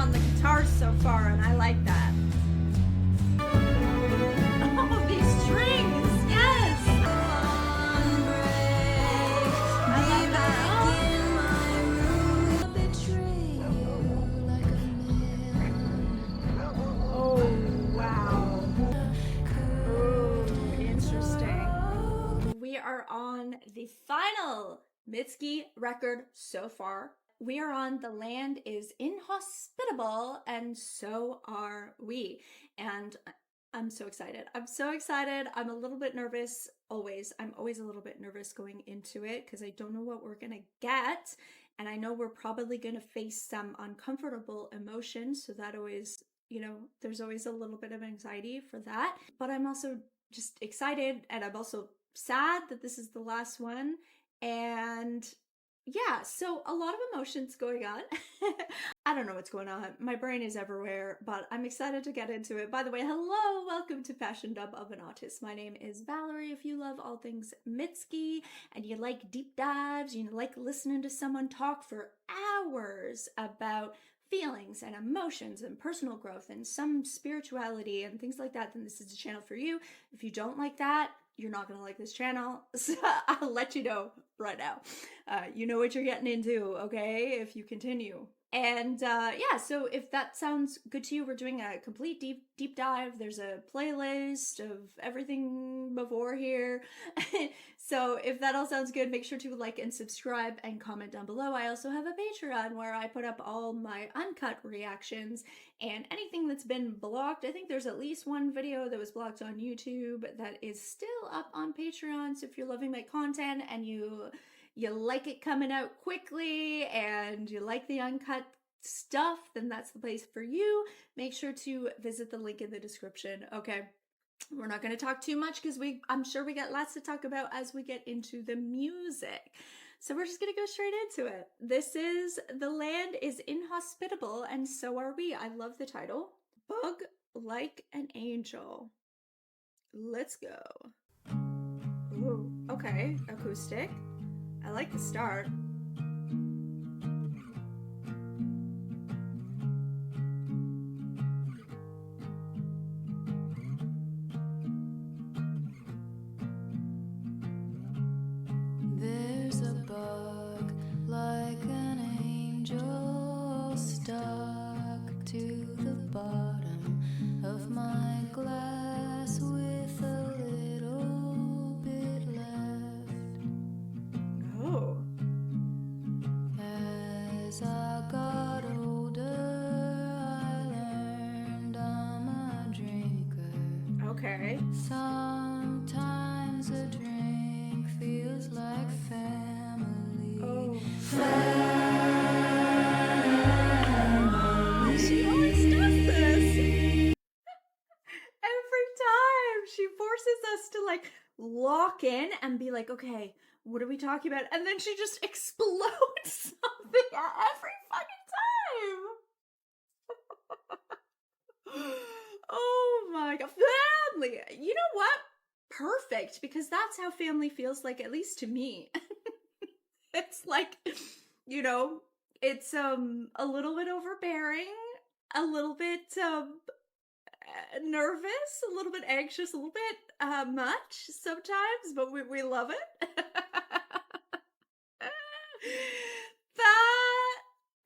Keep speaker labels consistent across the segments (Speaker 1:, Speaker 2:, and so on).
Speaker 1: on the guitars so far, and I like that. Oh, these strings, yes! I love that. Oh, wow. Oh, interesting. We are on the final Mitski record so far. We are on The Land is Inhospitable, and so are we. And I'm so excited. I'm so excited. I'm a little bit nervous, always. I'm always a little bit nervous going into it because I don't know what we're going to get. And I know we're probably going to face some uncomfortable emotions. So that always, there's always a little bit of anxiety for that. But I'm also just excited, and I'm also sad that this is the last one. And yeah, so a lot of emotions going on. I don't know what's going on. My brain is everywhere, but I'm excited to get into it. By the way, hello, welcome to Fashion Dub of an Autist. My name is Valerie. If you love all things Mitski and you like deep dives, you like listening to someone talk for hours about feelings and emotions and personal growth and some spirituality and things like that, then this is the channel for you. If you don't like that, you're not gonna like this channel. So I'll let you know right now. You know what you're getting into, okay? If you continue. And yeah, so if that sounds good to you, we're doing a complete deep dive. There's a playlist of everything before here. So if that all sounds good, make sure to like and subscribe and comment down below. I also have a Patreon where I put up all my uncut reactions and anything that's been blocked. I think there's at least one video that was blocked on YouTube that is still up on Patreon. So if you're loving my content and you like it coming out quickly and you like the uncut stuff, then that's the place for you. Make sure to visit the link in the description. Okay, we're not going to talk too much because I'm sure we got lots to talk about as we get into the music. So we're just going to go straight into it. This is The Land is Inhospitable, and so are we. I love the title. Bug like an angel. Let's go. Ooh, okay, acoustic. I like the start.
Speaker 2: There's a bug like an angel stuck to the bottom of my glass with a little bit left.
Speaker 1: Oh.
Speaker 2: As I got older, I learned I'm a drinker.
Speaker 1: Okay.
Speaker 2: Sometimes a drink feels like family.
Speaker 1: Oh.
Speaker 2: Family.
Speaker 1: She always does this. Every time she forces us to like lock in and be like, okay, what are we talking about? And then she just explodes something every fucking time. Oh my god. Family. You know what? Perfect, because that's how family feels like, at least to me. It's like, it's a little bit overbearing, a little bit nervous, a little bit anxious, a little bit much sometimes, but we love it. That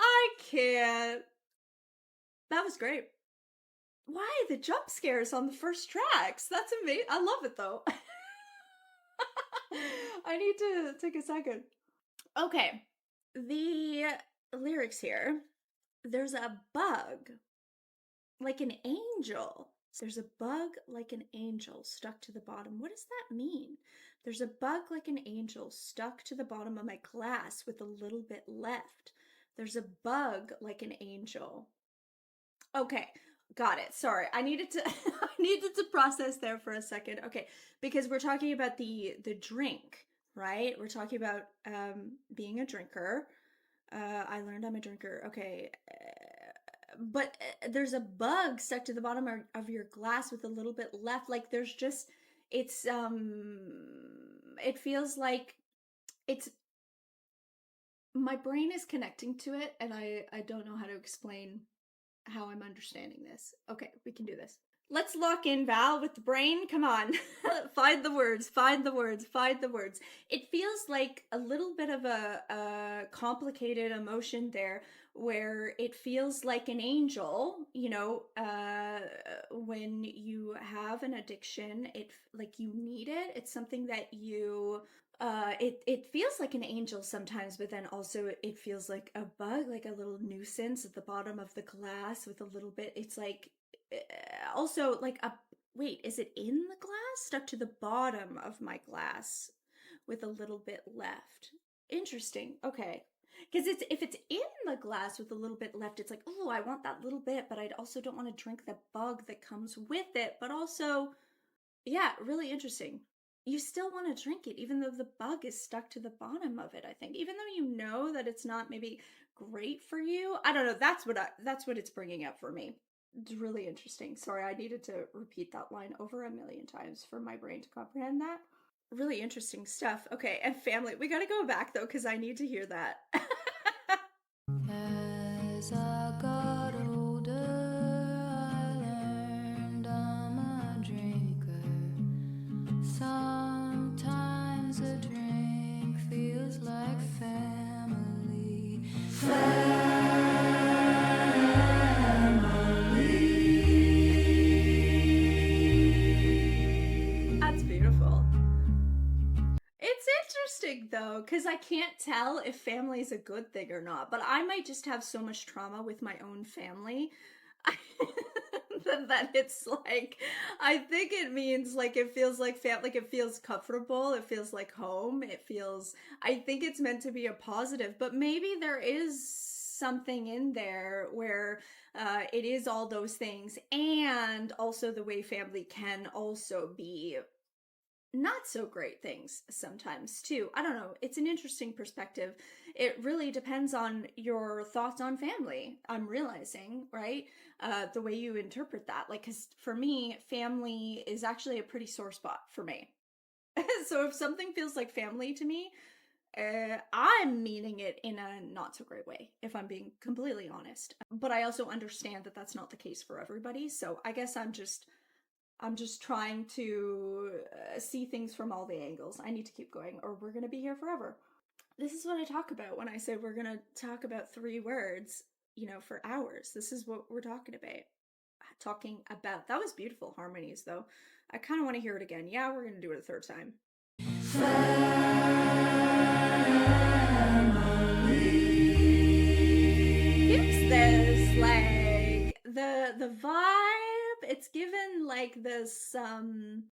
Speaker 1: I can't. That was great. Why the jump scares on the first tracks? That's amazing. I love it though. I need to take a second. Okay, the lyrics here. There's a bug like an angel. There's a bug like an angel stuck to the bottom. What does that mean? There's a bug like an angel stuck to the bottom of my glass with a little bit left. There's a bug like an angel. Okay, got it. Sorry, I needed to I needed to process there for a second. Okay, because we're talking about the drink, right? We're talking about being a drinker. I learned I'm a drinker. Okay. But there's a bug stuck to the bottom of your glass with a little bit left. Like there's just, it's, it feels like it's, my brain is connecting to it and I don't know how to explain how I'm understanding this. Okay, we can do this. Let's lock in, Val, with the brain. Come on. Find the words, find the words, find the words. It feels like a little bit of a complicated emotion there where it feels like an angel, when you have an addiction, like you need it. It's something that it feels like an angel sometimes, but then also it feels like a bug, like a little nuisance at the bottom of the glass with a little bit. It's like also like a wait, is it in the glass? Stuck to the bottom of my glass with a little bit left. Interesting. Okay. Because if it's in the glass with a little bit left, it's like, oh, I want that little bit, but I also don't want to drink the bug that comes with it. But also, yeah, really interesting. You still want to drink it, even though the bug is stuck to the bottom of it, I think. Even though you know that it's not maybe great for you. I don't know. That's what it's bringing up for me. It's really interesting. Sorry, I needed to repeat that line over a million times for my brain to comprehend that. Really interesting stuff. Okay, and family. We gotta go back though, because I need to hear that.
Speaker 2: As I got older, I learned I'm a drinker. Sometimes a drink feels like family.
Speaker 1: That's beautiful. It's interesting though, because I can't tell if family is a good thing or not, but I might just have so much trauma with my own family that it's like, I think it means like it feels like like it feels comfortable, it feels like home, I think it's meant to be a positive, but maybe there is something in there where it is all those things, and also the way family can also be not so great things sometimes too. I don't know. It's an interesting perspective. It really depends on your thoughts on family. I'm realizing, right? The way you interpret that. Like, because for me, family is actually a pretty sore spot for me. So if something feels like family to me, I'm meaning it in a not so great way, if I'm being completely honest. But I also understand that that's not the case for everybody. So I guess I'm just trying to see things from all the angles. I need to keep going or we're going to be here forever. This is what I talk about when I say we're going to talk about 3 words, for hours. This is what we're talking about. That was beautiful harmonies though. I kind of want to hear it again. Yeah, we're going to do it a 3rd time. Here's this, like the vibe, it's given like this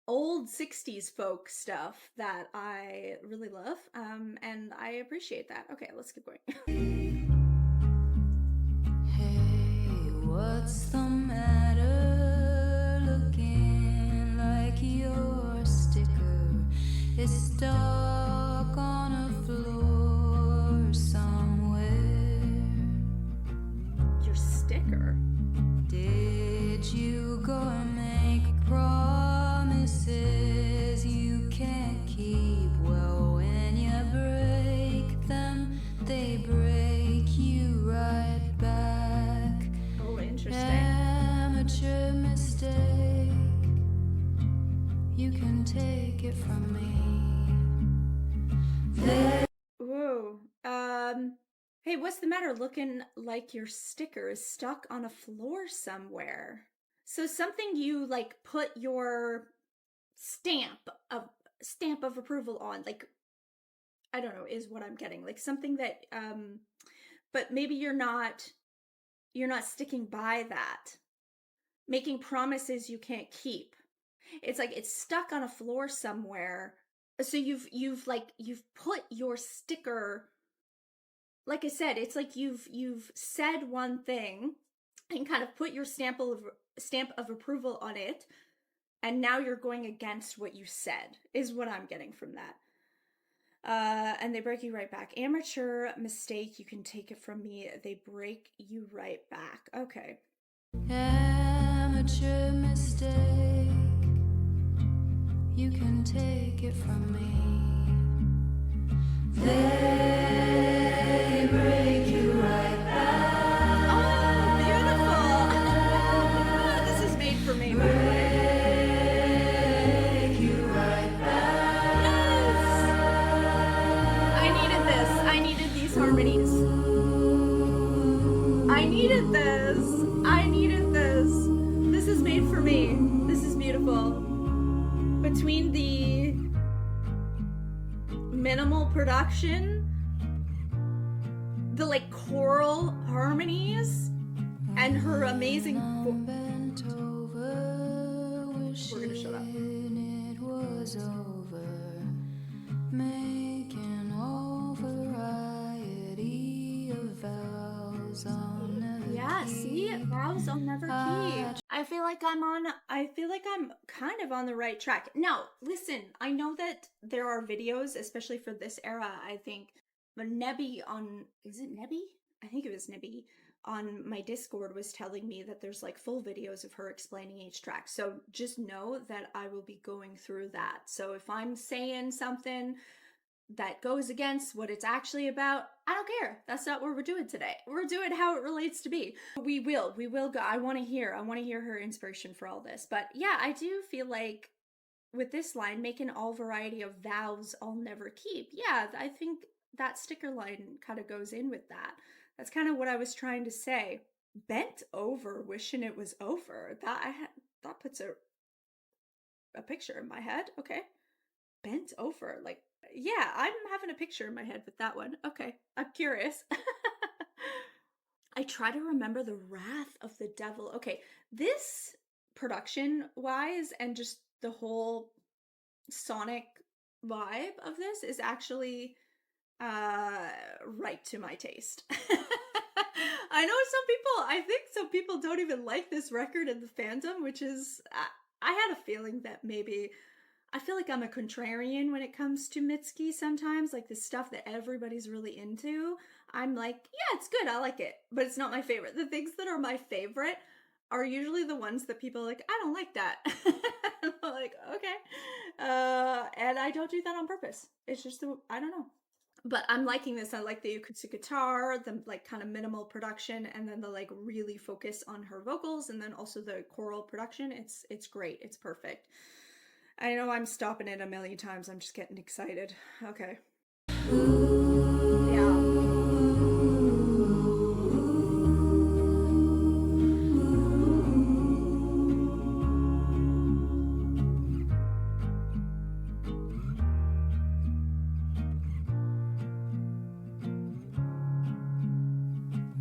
Speaker 1: old 60s folk stuff that I really love, and I appreciate that. Okay, let's keep going.
Speaker 2: Hey, what's the matter? Looking like your sticker is stuck on a floor somewhere.
Speaker 1: Your sticker?
Speaker 2: Did you go and make promises you can't keep? Well, when you break them, they break you right back.
Speaker 1: Oh, interesting.
Speaker 2: Amateur mistake. You can take it from me.
Speaker 1: Ooh. Hey, what's the matter? Looking like your sticker is stuck on a floor somewhere. So something you like put your stamp of approval on, like, I don't know, is what I'm getting. Like something that but maybe you're not sticking by that. Making promises you can't keep. It's like it's stuck on a floor somewhere. So you've put your sticker, like I said, it's like you've said one thing and kind of put your stamp of approval on it, and now you're going against what you said, is what I'm getting from that. And they break you right back. Amateur mistake, you can take it from me. They break you right back. Okay.
Speaker 2: Amateur mistake. You can take it from me. They break you right back.
Speaker 1: Oh, beautiful. harmonies. I needed this. I needed this. This is made for me. This is beautiful. Between the minimal production, the like choral harmonies, and her amazing we're gonna shut up.
Speaker 2: It was over, making all variety of vows I'll never
Speaker 1: Yeah,
Speaker 2: keep.
Speaker 1: see, vows I'll never keep. I feel like I'm kind of on the right track. Now, listen, I know that there are videos, especially for this era, I think, but Nebby on, is it Nebby? I think it was Nebby on my Discord was telling me that there's like full videos of her explaining each track. So just know that I will be going through that. So if I'm saying something that goes against what it's actually about, I don't care. That's not what we're doing today. We're doing how it relates to me. We will go. I want to hear her inspiration for all this. But yeah, I do feel like with this line, making all variety of vows I'll never keep. Yeah, I think that sticker line kind of goes in with that. That's kind of what I was trying to say. Bent over, wishing it was over. That puts a picture in my head. Okay. Bent over, like, yeah, I'm having a picture in my head with that one. Okay, I'm curious. I try to remember the wrath of the devil. Okay, this production wise and just the whole sonic vibe of this is actually right to my taste. I know I think some people don't even like this record in the fandom, which is, I had a feeling that maybe, I feel like I'm a contrarian when it comes to Mitski sometimes, like the stuff that everybody's really into. I'm like, yeah, it's good, I like it, but it's not my favorite. The things that are my favorite are usually the ones that people are like, I don't like that. I'm like, okay. And I don't do that on purpose. It's just, I don't know. But I'm liking this. I like the acoustic guitar, the like kind of minimal production, and then the like really focus on her vocals, and then also the choral production. It's great. It's perfect. I know I'm stopping it a million times. I'm just getting excited. Okay. Yeah.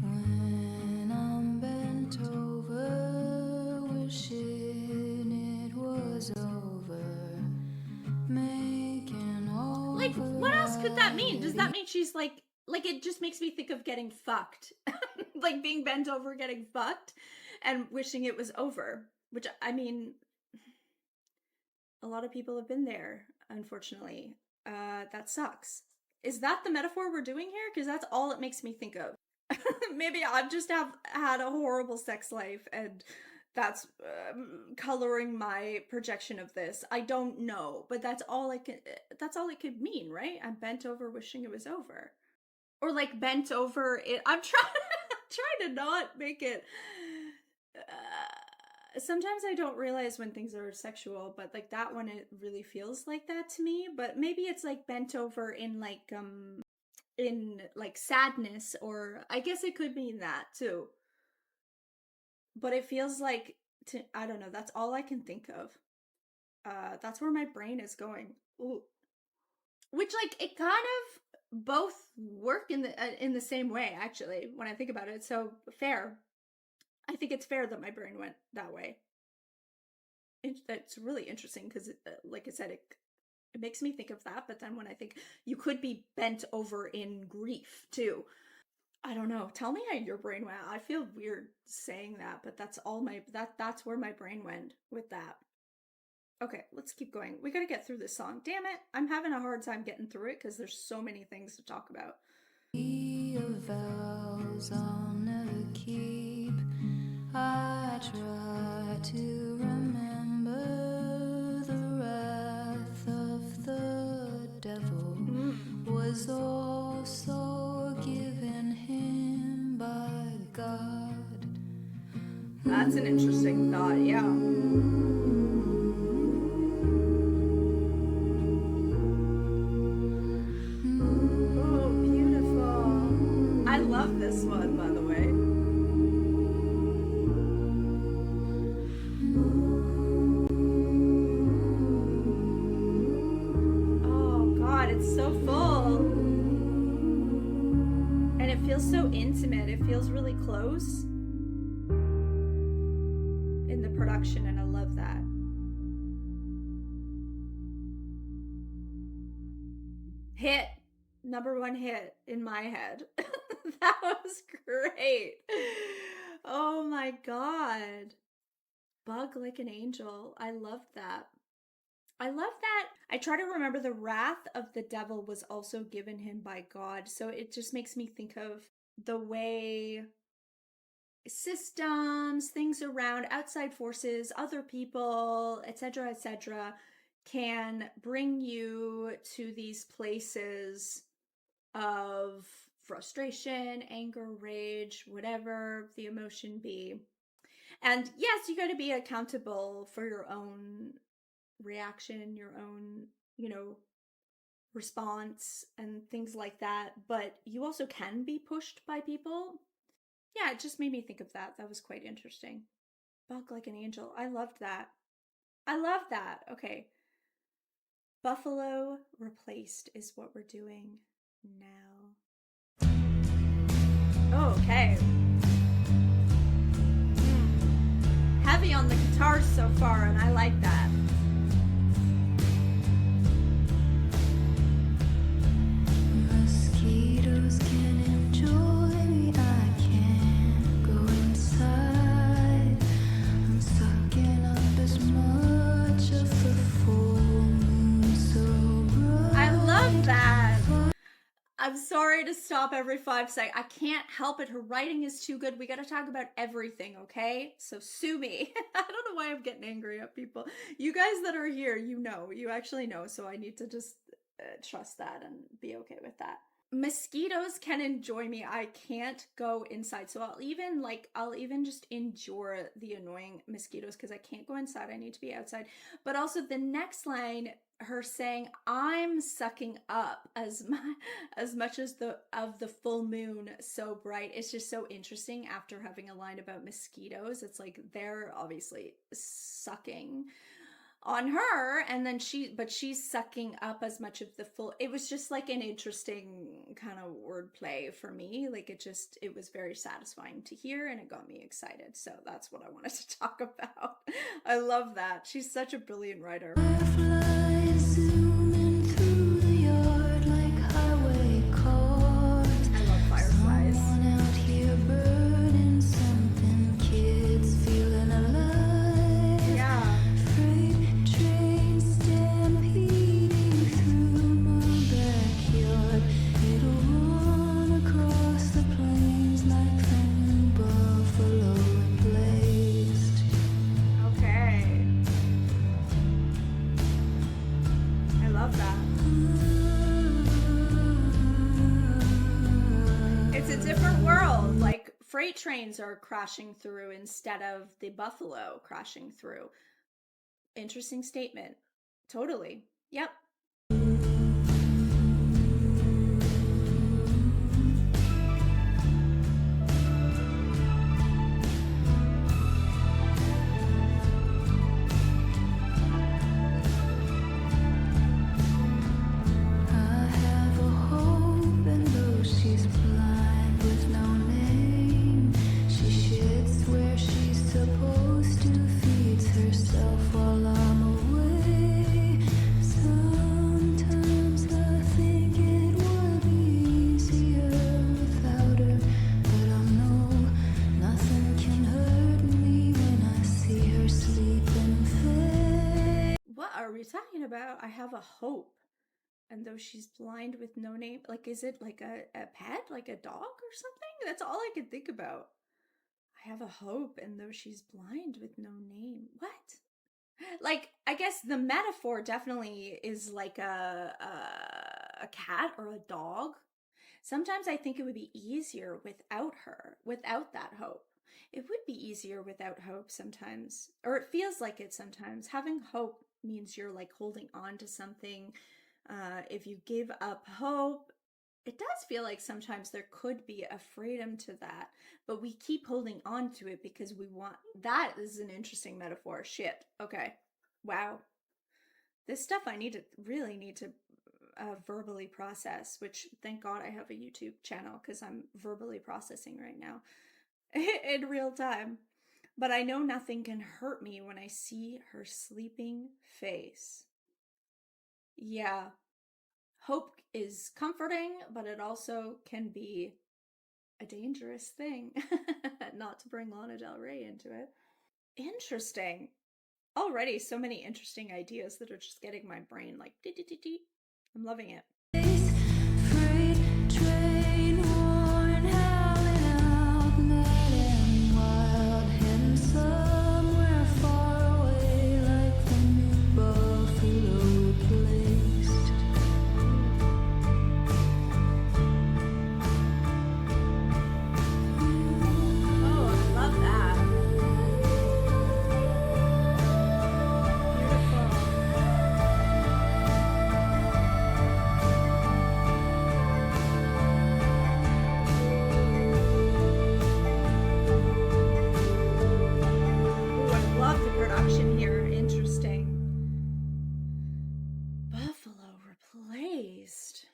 Speaker 2: When I'm bent over, wishing it was over, making all
Speaker 1: Like, what else could that mean? Does that mean she's like it just makes me think of getting fucked. Like being bent over getting fucked and wishing it was over, which I mean, a lot of people have been there, unfortunately. That sucks. Is that the metaphor we're doing here? Because that's all it makes me think of. Maybe I've just had a horrible sex life and that's coloring my projection of this. I don't know, but that's all it could mean, right? I'm bent over wishing it was over. Or like bent over it. I'm trying to not make it sometimes I don't realize when things are sexual, but like that one it really feels like that to me, but maybe it's like bent over in like sadness, or I guess it could mean that too. But it feels like I don't know, that's all I can think of. That's where my brain is going. Ooh. Which like it kind of both work in the same way actually when I think about it. So fair. I think it's fair that my brain went that way. That's really interesting because, like I said, it makes me think of that. But then when I think you could be bent over in grief too, I don't know. Tell me how your brain went. I feel weird saying that, but that's that's where my brain went with that. Okay, let's keep going. We gotta get through this song. Damn it, I'm having a hard time getting through it because there's so many things to talk about.
Speaker 2: Vows I'll never keep. I try to remember the wrath of the devil was also given him by God.
Speaker 1: That's an interesting thought, yeah. Oh, beautiful. love this one, by the way. Oh God, it's so full. And it feels so intimate. It feels really close in the production, and I love that. Hit. Number one hit in my head. That was great. Oh my God. Bug like an angel. I love that. I love that. I try to remember the wrath of the devil was also given him by God. So it just makes me think of the way systems, things around, outside forces, other people, etc., can bring you to these places of frustration, anger, rage, whatever the emotion be. And yes, you got to be accountable for your own reaction, your own, response and things like that. But you also can be pushed by people. Yeah, it just made me think of that. That was quite interesting. Bug like an angel. I loved that. I love that. Okay. Buffalo replaced is what we're doing now. Okay. Heavy on the guitars so far, and I like that.
Speaker 2: Mosquitoes can enjoy me, I can't go inside. I'm sucking up as much of the full moon so bright.
Speaker 1: I love that. I'm sorry to stop every 5 seconds. I can't help it. Her writing is too good. We got to talk about everything, okay? So sue me. I don't know why I'm getting angry at people. You guys that are here, you actually know. So I need to just trust that and be okay with that. Mosquitoes can enjoy me. I can't go inside. So I'll even just endure the annoying mosquitoes because I can't go inside. I need to be outside. But also the next line, her saying, I'm sucking up as much as the full moon so bright. It's just so interesting after having a line about mosquitoes. It's like they're obviously sucking on her, and then she's sucking up as much of the full. It was just like an interesting kind of wordplay for me. Like it was very satisfying to hear, and it got me excited. So that's what I wanted to talk about. I love that. She's such a brilliant writer.
Speaker 2: Fireflies zooming through the yard like highway cars.
Speaker 1: I love fireflies.
Speaker 2: Someone out here burning something, kids feeling alive.
Speaker 1: Yeah.
Speaker 2: Freight train stampeding through my backyard. It'll run across the plains like the new buffalo replaced.
Speaker 1: Okay. I love that. It's a different world. Like freight trains are crashing through instead of the buffalo crashing through. Interesting statement. Totally. Yep.
Speaker 2: I have a hope, and though she's blind with no name, she shits where she's supposed to, feeds herself while I'm away. Sometimes I think it would be easier without her, but I know nothing can hurt me when I see her sleeping face.
Speaker 1: What are we talking about? I have a hope. And though she's blind with no name, like, is it like a pet, like a dog or something? That's all I could think about. I have a hope, and though she's blind with no name. What? Like, I guess the metaphor definitely is like a cat or a dog. Sometimes I think it would be easier without her, without that hope. It would be easier without hope sometimes, or it feels like it sometimes. Having hope means you're like holding on to something. If you give up hope, It does feel like sometimes there could be a freedom to that, but we keep holding on to it because we want. That is an interesting metaphor. Shit. Okay. Wow. This stuff I really need to verbally process, which thank God I have a YouTube channel because I'm verbally processing right now in real time. But I know nothing can hurt me when I see her sleeping face. Yeah, hope is comforting, but it also can be a dangerous thing. Not to bring Lana Del Rey into it. Interesting. Already so many interesting ideas that are just getting my brain like dee dee dee dee. I'm loving it.
Speaker 2: Freight train horn howling out, mad and wild, hidden somewhere far away, like the new buffalo replaced.
Speaker 1: Oh, I love that. Oh, I love the production here. Interesting. Buffalo replaced.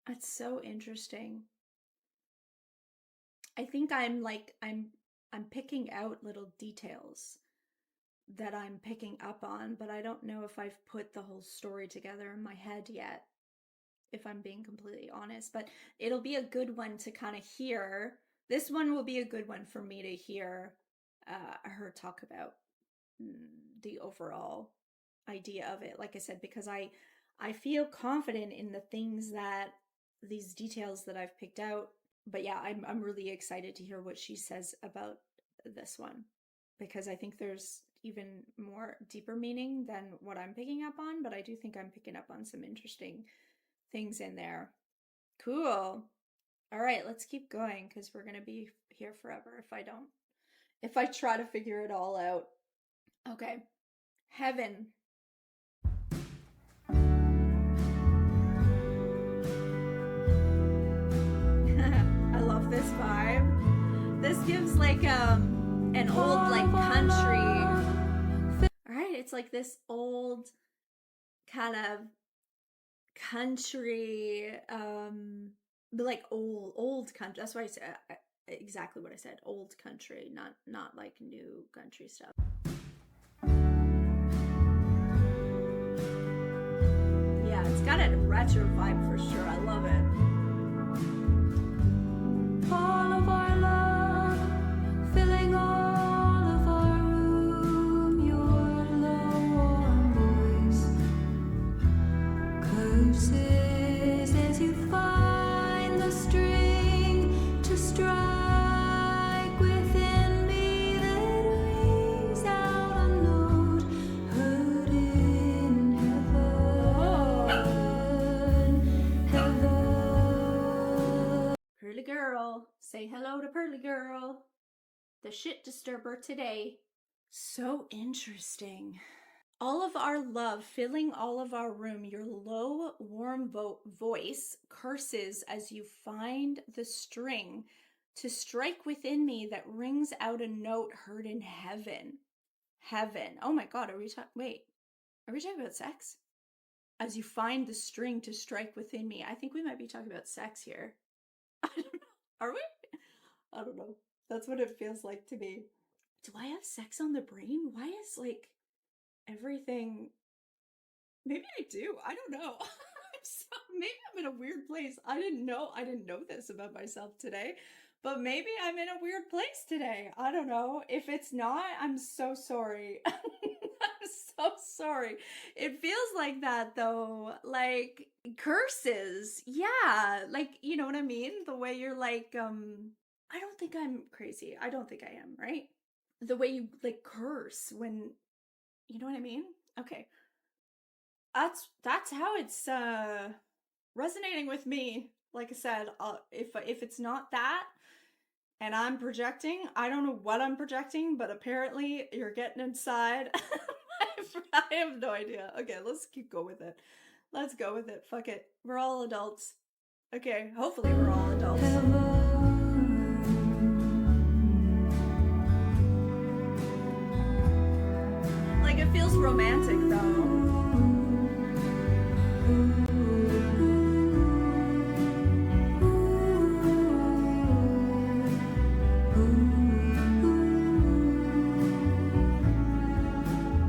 Speaker 1: That's so interesting. I think I'm picking out little details that I'm picking up on, but I don't know if I've put the whole story together in my head yet, if I'm being completely honest. But it'll be a good one to kind of hear. This one will be a good one for me to hear her talk about the overall idea of it. Like I said, because I feel confident in the things that these details that I've picked out. But yeah, I'm really excited to hear what she says about this one because I think there's even more deeper meaning than what I'm picking up on, but I do think I'm picking up on some interesting things in there. Cool. All right, let's keep going because we're going to be here forever if I try to figure it all out. Okay. Heaven. I love this vibe. This gives like an old like country. All right, it's like this old kind of country like old country. That's why I said exactly what I said. Old country, not like new country stuff. Yeah, it's got a retro vibe for sure. I love it.
Speaker 2: All of our love, filling all of our room, your low warm voice curses as you find the string to strike within me that rings out a note heard in heaven.
Speaker 1: Pearly girl, say hello to Pearly girl, the shit disturber today. So interesting. All of our love filling all of our room, your low, warm voice curses as you find the string to strike within me that rings out a note heard in heaven. Heaven. Oh my God, are we talking about sex? As you find the string to strike within me. I think we might be talking about sex here. I don't know. Are we? I don't know. That's what it feels like to me. Do I have sex on the brain? Why is like everything. Maybe I do. I don't know. Maybe I'm in a weird place. I didn't know this about myself today, but maybe I'm in a weird place today. I don't know. If it's not, I'm so sorry. I'm so sorry. It feels like that though. Like curses. Yeah. Like, you know what I mean? The way you're like, I don't think I'm crazy. I don't think I am, right? The way you like curse when, you know what I mean? Okay. That's how it's resonating with me. Like I said, if it's not that and I'm projecting, I don't know what I'm projecting, but apparently you're getting inside. I have no idea. Okay, let's keep going with it. Let's go with it. Fuck it. We're all adults. Okay, hopefully we're all adults. Like, it feels romantic though.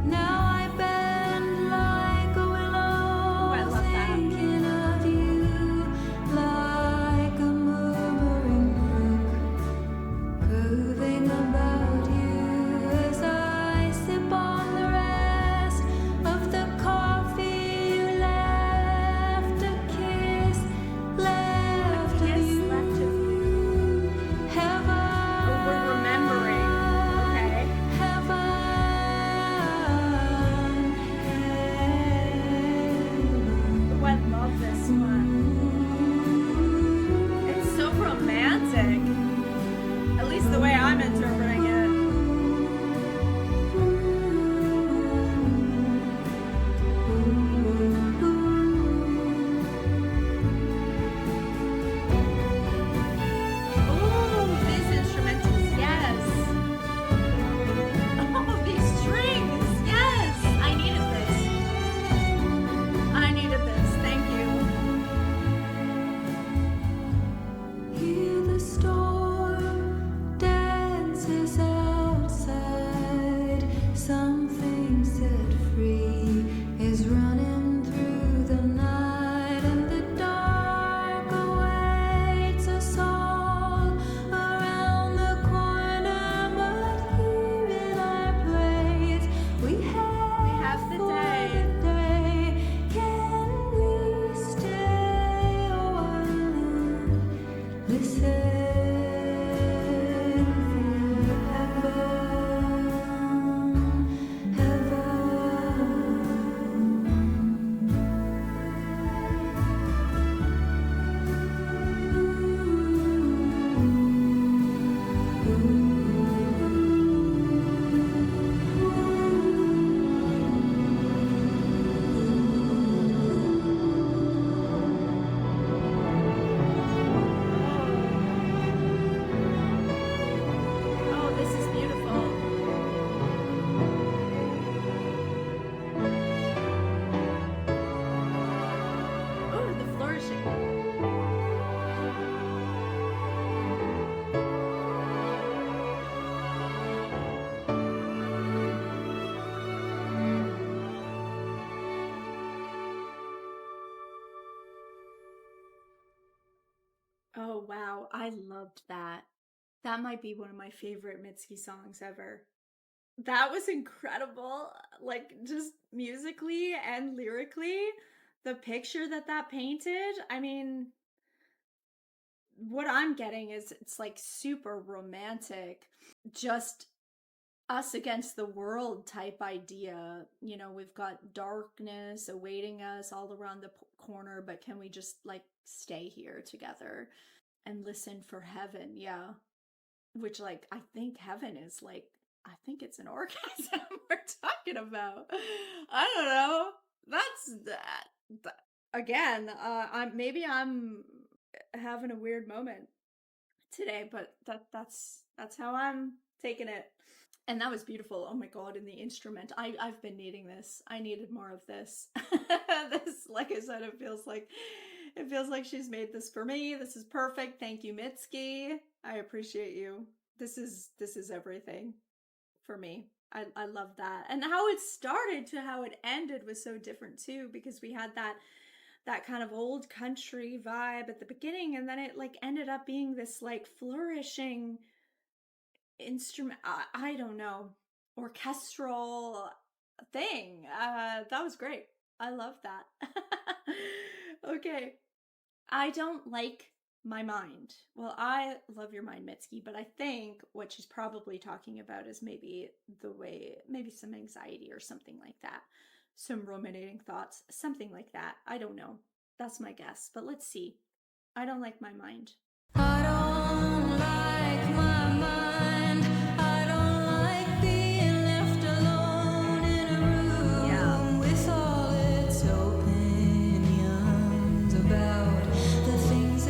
Speaker 2: Now I bend like a willow,
Speaker 1: I love that.
Speaker 2: thinking of you, like a murmuring brook, curving about you as I sip on the rest of the coffee you left, a kiss left of
Speaker 1: Kiss
Speaker 2: you.
Speaker 1: left of you.
Speaker 2: Heaven,
Speaker 1: Oh, we're remembering. Okay.
Speaker 2: heaven,
Speaker 1: Oh, I love this one. It's so romantic. At least the way I'm interpreting it. Oh, these instrumentals, yes. Oh, these strings, yes. I needed this. I needed this. Thank you.
Speaker 2: hear the storm dances outside. Something set free is running through the night, and the dark awaits us all around the corner. But here in our place, we have
Speaker 1: the
Speaker 2: for
Speaker 1: day.
Speaker 2: the day. Can we stay a while and listen for heaven, heaven?
Speaker 1: Oh, this is beautiful. Oh, the flourishing. Oh, wow. I loved that. That might be one of my favorite Mitski songs ever. That was incredible. Like, just musically and lyrically, the picture that that painted. I mean, what I'm getting is it's like super romantic, just us against the world type idea. You know, we've got darkness awaiting us all around the corner, but can we just like stay here together and listen for heaven? Yeah. Which, like, I think heaven is like, I think it's an orgasm we're talking about. I don't know. That's that. Again, I'm having a weird moment today, but that's how I'm taking it. And that was beautiful. Oh my god, and the instrument. I've been needing this. I needed more of this. This, like I said, it feels like she's made this for me. This is perfect. Thank you, Mitski. I appreciate you. This is everything for me. I love that. And how it started to how it ended was so different too, because we had that kind of old country vibe at the beginning, and then it like ended up being this like flourishing instrument. I don't know, orchestral thing. That was great. I love that. Okay. I don't like my mind. Well, I love your mind, Mitski, but I think what she's probably talking about is maybe maybe some anxiety or something like that. Some ruminating thoughts, something like that. I don't know. That's my guess, but let's see. I don't like my mind.
Speaker 2: I don't like my mind. I don't like being left alone in a room
Speaker 1: Yeah.
Speaker 2: with all its opinions about the things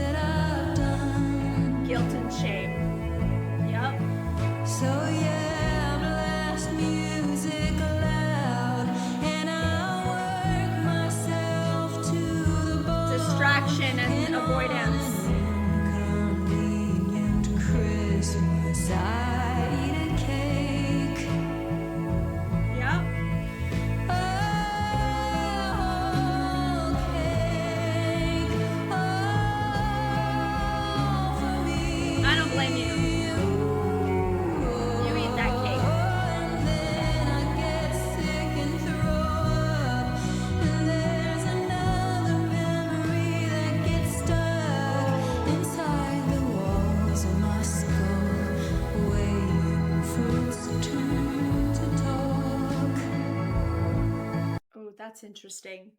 Speaker 2: skull, waiting for its turn to talk.
Speaker 1: Oh, that's interesting.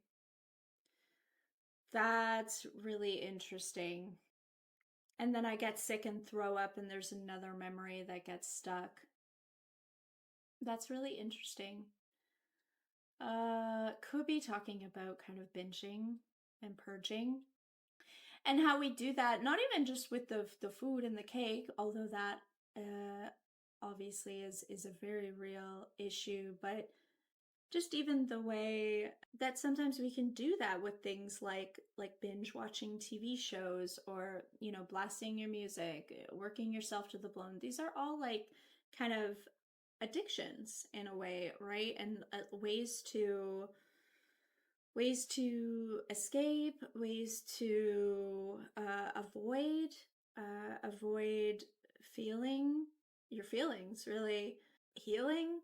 Speaker 1: That's really interesting. And then I get sick and throw up, and there's another memory that gets stuck. That's really interesting. Could be talking about kind of binging and purging, and how we do that, not even just with the food and the cake, although that obviously is a very real issue, but just even the way that sometimes we can do that with things like binge watching TV shows, or blasting your music, working yourself to the bone. These are all like kind of addictions in a way, right? And ways to escape, ways to avoid feeling your feelings, really. Healing.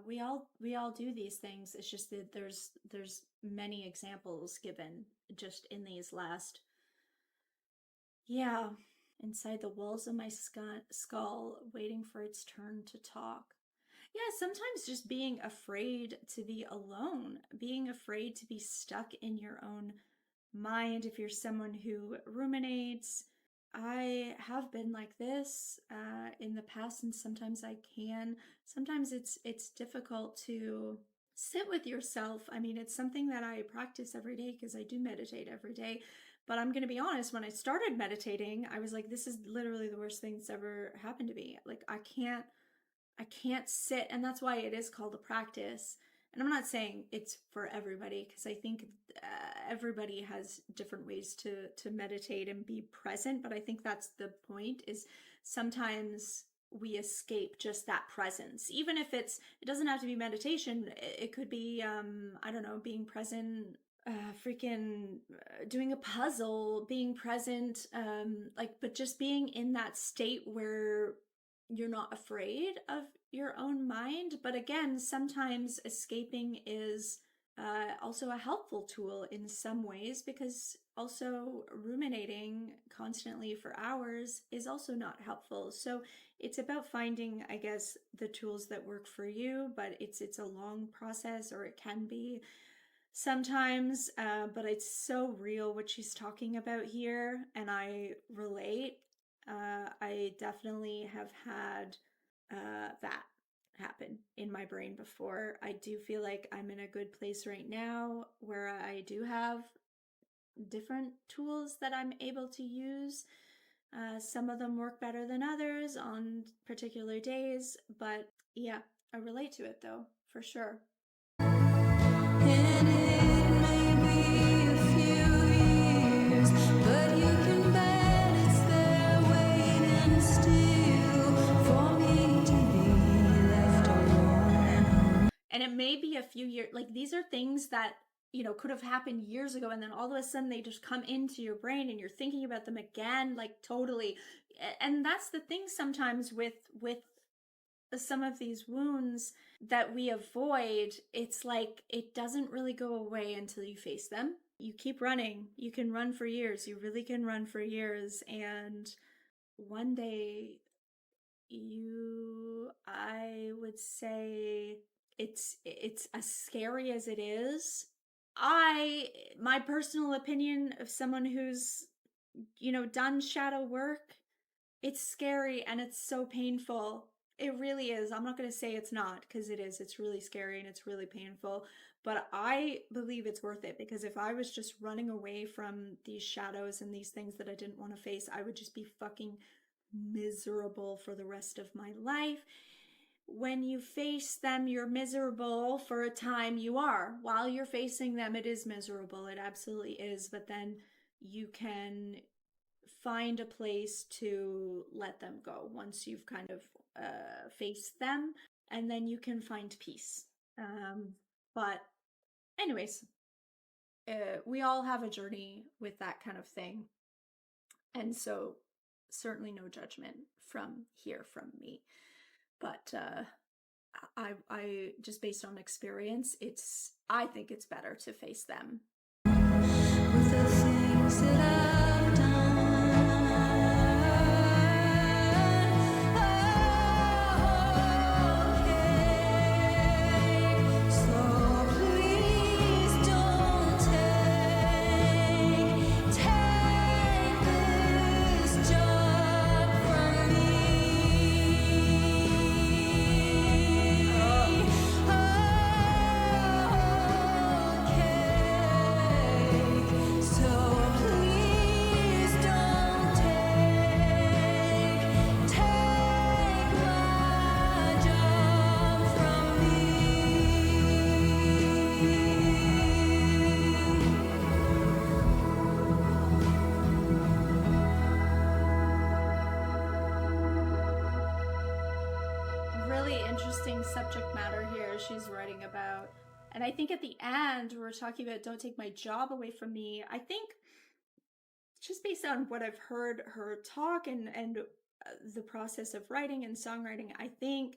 Speaker 1: We all do these things. It's just that there's many examples given just in these last, yeah, inside the walls of my skull, waiting for its turn to talk. Yeah, sometimes just being afraid to be alone, being afraid to be stuck in your own mind. If you're someone who ruminates, I have been like this in the past, and sometimes I can. Sometimes it's difficult to sit with yourself. I mean, it's something that I practice every day because I do meditate every day. But I'm going to be honest, when I started meditating, I was like, this is literally the worst thing that's ever happened to me. Like, I can't sit, and that's why it is called a practice. And I'm not saying it's for everybody, because I think everybody has different ways to meditate and be present. But I think that's the point, is sometimes we escape just that presence. Even if it doesn't have to be meditation. It could be, I don't know, being present, doing a puzzle, being present, but just being in that state where you're not afraid of your own mind. But again, sometimes escaping is also a helpful tool in some ways, because also ruminating constantly for hours is also not helpful. So it's about finding, I guess, the tools that work for you, but it's a long process, or it can be sometimes, but it's so real what she's talking about here, and I relate. I definitely have had that happen in my brain before. I do feel like I'm in a good place right now where I do have different tools that I'm able to use. Some of them work better than others on particular days, but yeah, I relate to it though, for sure.
Speaker 2: And it may be a few years, but you can bet it's there waiting still for me to be left alone.
Speaker 1: And it may be a few years, like these are things that could have happened years ago, and then all of a sudden they just come into your brain and you're thinking about them again, like totally. And that's the thing sometimes with some of these wounds that we avoid. It's like it doesn't really go away until you face them. You keep running. You can run for years. You really can run for years. And one day I would say, it's as scary as it is. My personal opinion of someone who's done shadow work, it's scary and it's so painful. It really is. I'm not going to say it's not, because it is. It's really scary and it's really painful. But I believe it's worth it, because if I was just running away from these shadows and these things that I didn't want to face, I would just be fucking miserable for the rest of my life. When you face them, you're miserable for a time. You are. While you're facing them, it is miserable. It absolutely is. But then you can find a place to let them go once you've kind of faced them, and then you can find peace. But anyways, we all have a journey with that kind of thing, and so certainly no judgment from me. But I just based on experience, I think it's better to face them.
Speaker 2: With the things that I've done.
Speaker 1: really interesting subject matter here she's writing about. And I think at the end, we're talking about don't take my job away from me. I think just based on what I've heard her talk and the process of writing and songwriting, I think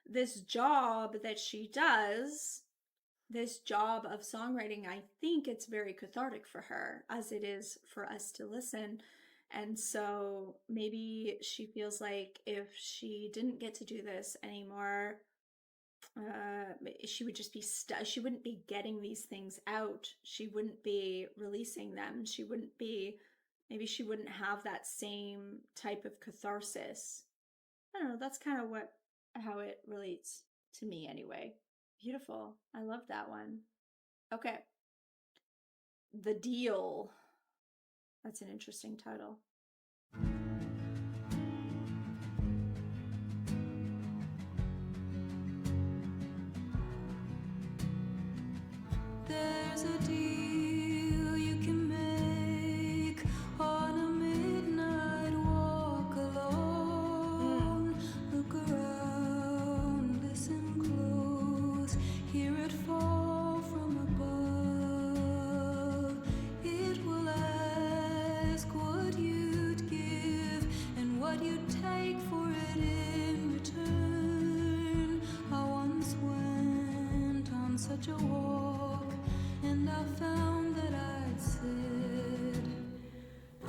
Speaker 1: this job that she does, this job of songwriting, I think it's very cathartic for her as it is for us to listen. And so maybe she feels like if she didn't get to do this anymore, she would just be she wouldn't be getting these things out. She wouldn't be releasing them. She wouldn't be, maybe she wouldn't have that same type of catharsis. I don't know, that's kind of how it relates to me anyway. Beautiful. I love that one. Okay. The Deal. That's an interesting title.
Speaker 2: There's a deal you can make on a midnight walk alone. Look around, listen close, hear it fall from above. It will ask what you'd give and what you'd take for it in return. I once went on such a walk, and I found that I'd said,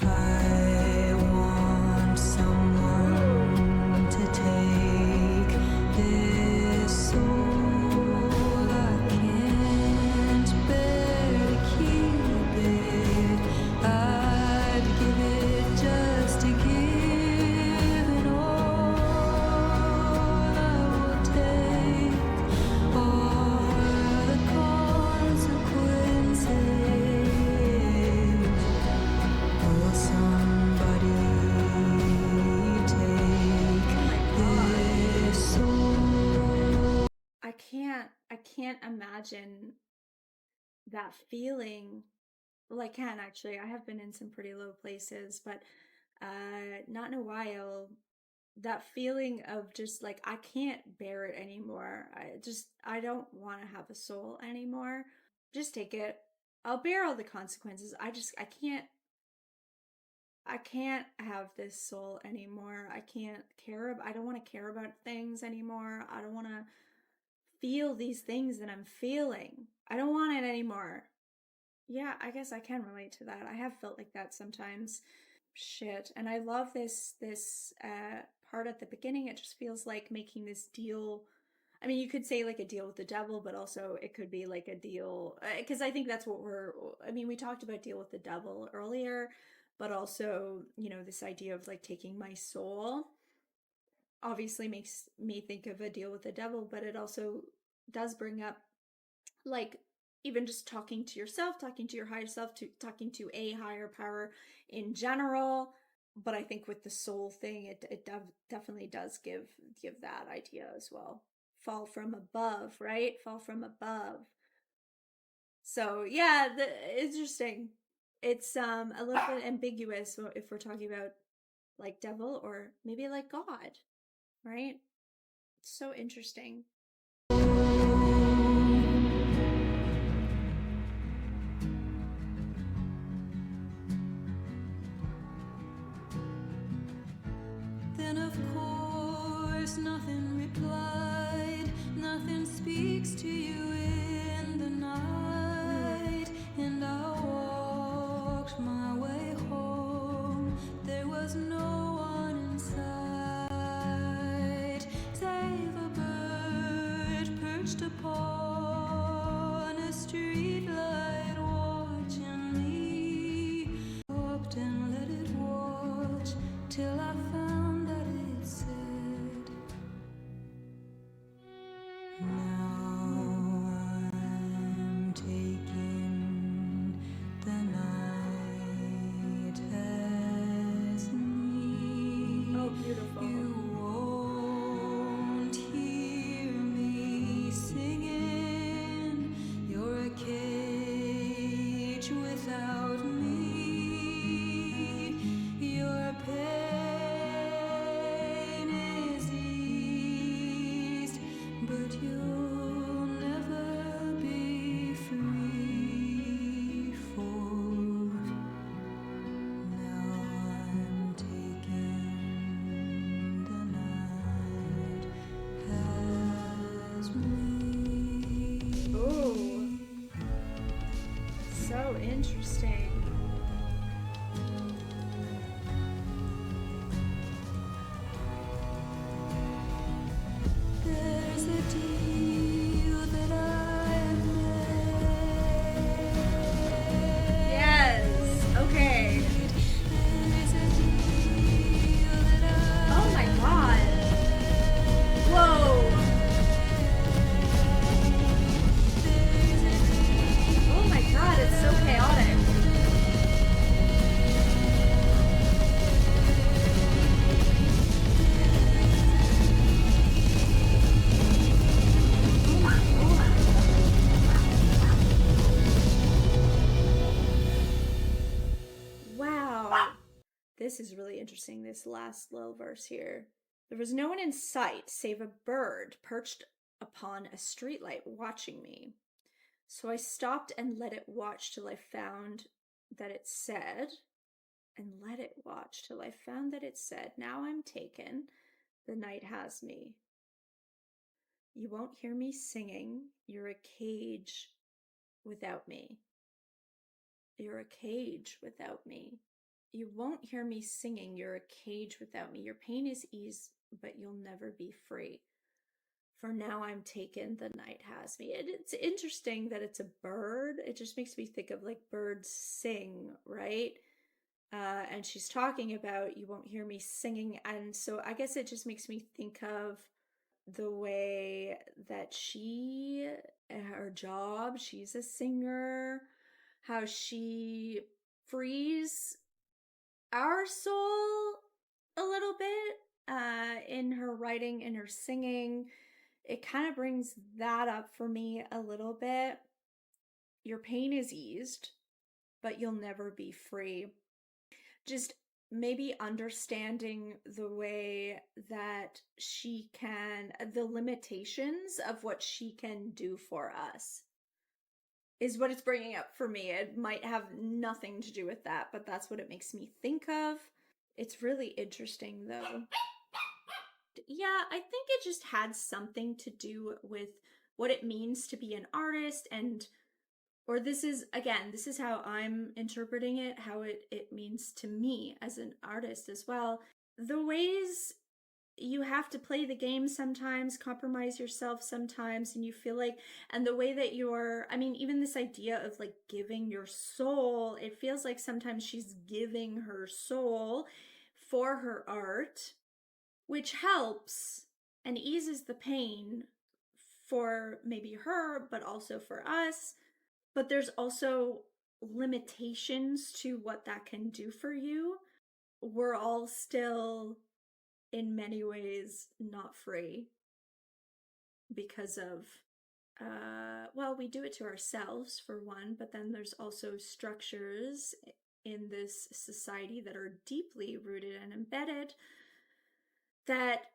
Speaker 2: I want someone to take this soul. I can't bear to keep it. I'd give it just to give it all. I will take all the consequences. Will somebody take this soul?
Speaker 1: I can't imagine that feeling. Well, I can actually. I have been in some pretty low places, but not in a while. That feeling of just like I can't bear it anymore. I don't want to have a soul anymore. Just take it. I'll bear all the consequences. I can't have this soul anymore. I don't want to care about things anymore. I don't want to feel these things that I'm feeling. I don't want it anymore. Yeah, I guess I can relate to that. I have felt like that sometimes. Shit. And I love this part at the beginning. It just feels like making this deal. I mean, you could say like a deal with the devil, but also it could be like a deal, because I think that's what we talked about deal with the devil earlier, but also, this idea of like taking my soul obviously makes me think of a deal with the devil, but it also does bring up like even just talking to yourself, talking to your higher self, talking to a higher power in general. But I think with the soul thing, it definitely does give that idea as well. Fall from above, right? Fall from above. So yeah, interesting. It's a little bit ambiguous if we're talking about like devil or maybe like God, right? So interesting.
Speaker 2: Then of course nothing replied, nothing speaks to you in the night. And I walked my way home, there was no one inside, save a bird perched upon a street light watching me. Stopped and let it watch till I found that it said, now I'm taking the night as me.
Speaker 1: Oh, beautiful.
Speaker 2: You won't hear me singing. You're a cage without me. Your pain is
Speaker 1: interesting.
Speaker 2: There's a deal that I made.
Speaker 1: Yes. Okay.
Speaker 2: There's a deal that I
Speaker 1: Oh my god. Whoa. Oh my god, it's so chaotic. Wow. This is really interesting, this last little verse here. There was no one in sight save a bird perched upon a streetlight watching me. So I stopped and let it watch till I found that it said, now I'm taken, the night has me. You won't hear me singing, you're a cage without me. You're a cage without me. You won't hear me singing, you're a cage without me. Your pain is ease, but you'll never be free. For now I'm taken, the night has me. And it's interesting that it's a bird. It just makes me think of like birds sing, right? And she's talking about you won't hear me singing. And so I guess it just makes me think of the way that her job, she's a singer, how she frees our soul a little bit in her writing, in her singing. It kind of brings that up for me a little bit. Your pain is eased, but you'll never be free. Just maybe understanding the way that the limitations of what she can do for us is what it's bringing up for me. It might have nothing to do with that, but that's what it makes me think of. It's really interesting though. Yeah, I think it just had something to do with what it means to be an artist this is how I'm interpreting it, how it means to me as an artist as well. The ways you have to play the game sometimes, compromise yourself sometimes, and you feel like, and the way that even this idea of like giving your soul, it feels like sometimes she's giving her soul for her art, which helps and eases the pain for maybe her, but also for us. But there's also limitations to what that can do for you. We're all still, in many ways, not free because of, we do it to ourselves for one, but then there's also structures in this society that are deeply rooted and embedded that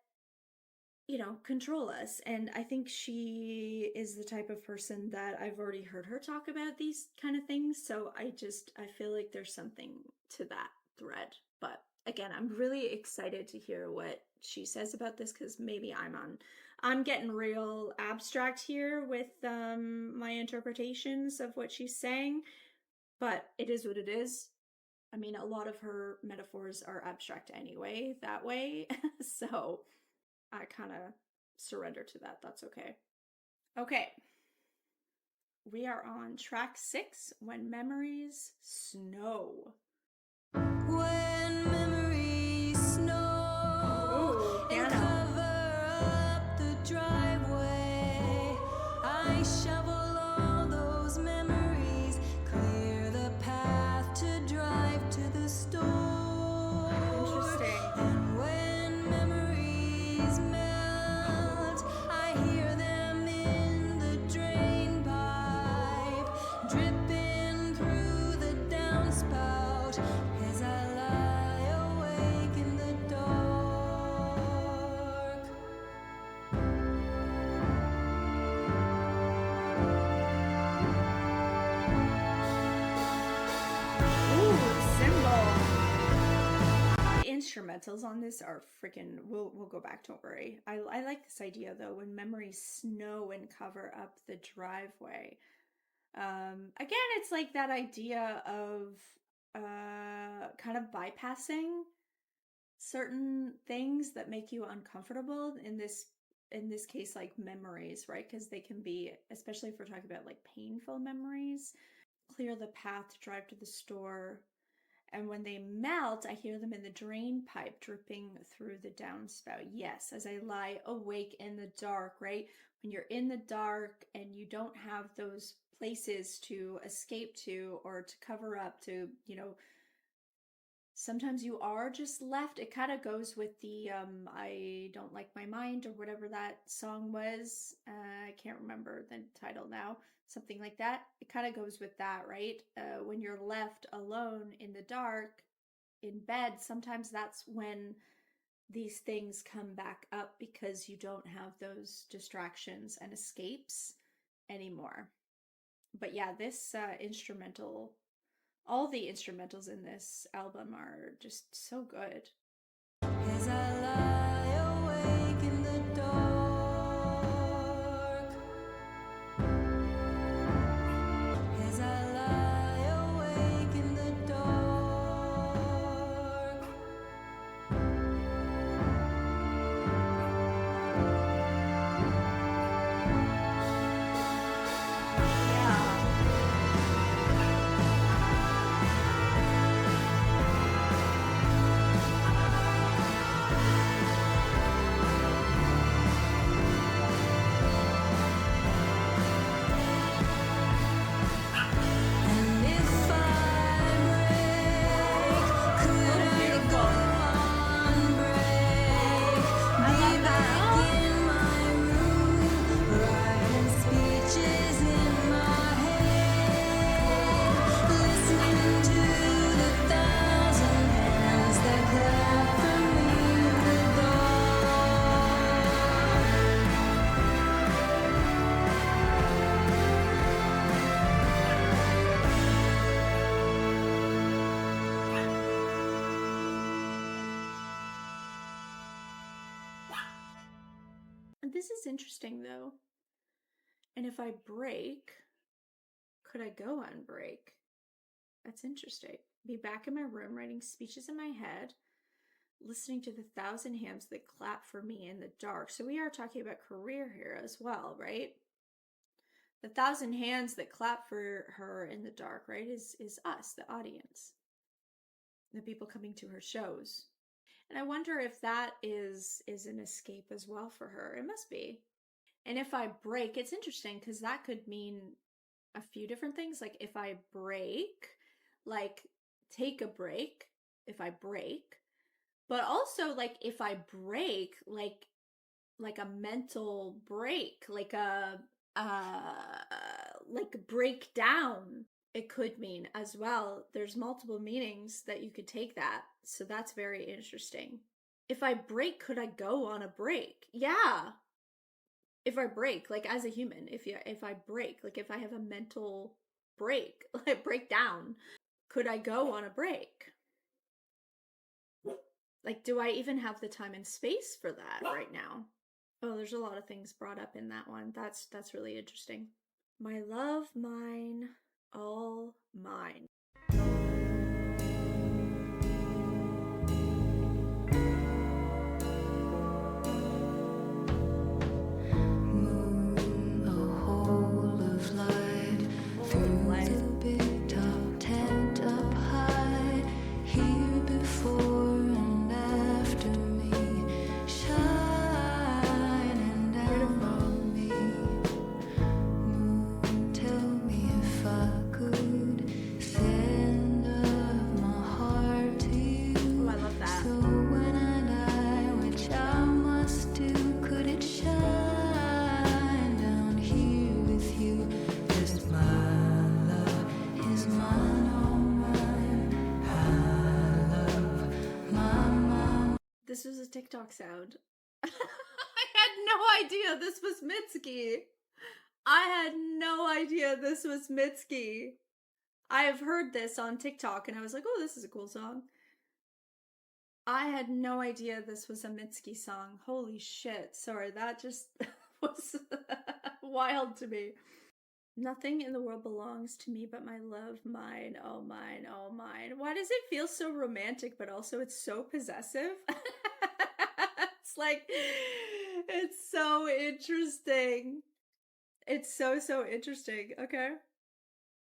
Speaker 1: control us. And I think she is the type of person that I've already heard her talk about these kind of things. So I feel like there's something to that thread. But again, I'm really excited to hear what she says about this, because maybe I'm getting real abstract here with my interpretations of what she's saying, but it is what it is. I mean, a lot of her metaphors are abstract anyway, that way. So I kind of surrender to that. That's okay. Okay. We are on track 6, When Memories Snow.
Speaker 2: When memories snow and cover up the driveway, I shovel all those memories, clear the path to drive to the store.
Speaker 1: Interesting.
Speaker 2: And when memories melt, I hear them in the drain pipe, dripping through the downspout as I lie awake in the dark.
Speaker 1: Ooh, cymbal. The instrumentals on this are freaking. We'll go back. Don't worry. I like this idea though. When memories snow and cover up the driveway. Again, it's like that idea of kind of bypassing certain things that make you uncomfortable, in this case, like memories, right? Because they can be, especially if we're talking about like painful memories, clear the path to drive to the store. And when they melt, I hear them in the drain pipe dripping through the downspout. Yes, as I lie awake in the dark, right? When you're in the dark and you don't have those places to escape to or to cover up, to, sometimes you are just left. It kind of goes with the I Don't Like My Mind, or whatever that song was. I can't remember the title now. Something like that. It kind of goes with that, right? When you're left alone in the dark in bed, sometimes that's when these things come back up, because you don't have those distractions and escapes anymore. But yeah, this instrumental, all the instrumentals in this album are just so good.
Speaker 2: As I lie awake in the dark, as I lie awake in the dark, and if I break, could I go on break? Be back in my room, writing speeches in my head, listening to the thousand hands that clap for me in the
Speaker 1: This is interesting though. And if I break, could I go on break? That's interesting. Be back in my room writing speeches in my head, listening to the thousand hands that clap for me in the dark. So we are talking about career here as well, right? The thousand hands that clap for her in the dark, right, is us, the audience, the people coming to her shows. And I wonder if that is an escape as well for her. It must be. And if I break, it's interesting because that could mean a few different things. Like if I break, like take a break, if I break, but also like if I break, like a mental break, like break down. It could mean as well. There's multiple meanings that you could take that. So that's very interesting. If I break, could I go on a break? Yeah. If I break, like as a human, if I break, like if I have a mental break, like break down, could I go on a break? Like, do I even have the time and space for that right now? Oh, there's a lot of things brought up in that one. That's really interesting. My love, mine, all mine.
Speaker 2: moon, a hole of light through the big top tent up high, here before and after me, shining down on me. Moon, tell me if I could send up my heart to you.
Speaker 1: Oh, I love that.
Speaker 2: So when I die, which I must do, could it shine down here with you? 'Cause my love is mine, all mine. I love my.
Speaker 1: This was a TikTok sound. I had no idea this was Mitski. I had no idea this was Mitski. I have heard this on TikTok and I was like, oh, this is a cool song. I had no idea this was a Mitski song. Holy shit. Sorry, that just was wild to me. Nothing in the world belongs to me but my love, mine, oh mine, oh mine. Why does it feel so romantic, but also it's so possessive? It's like, it's so interesting. It's so, so interesting. Okay.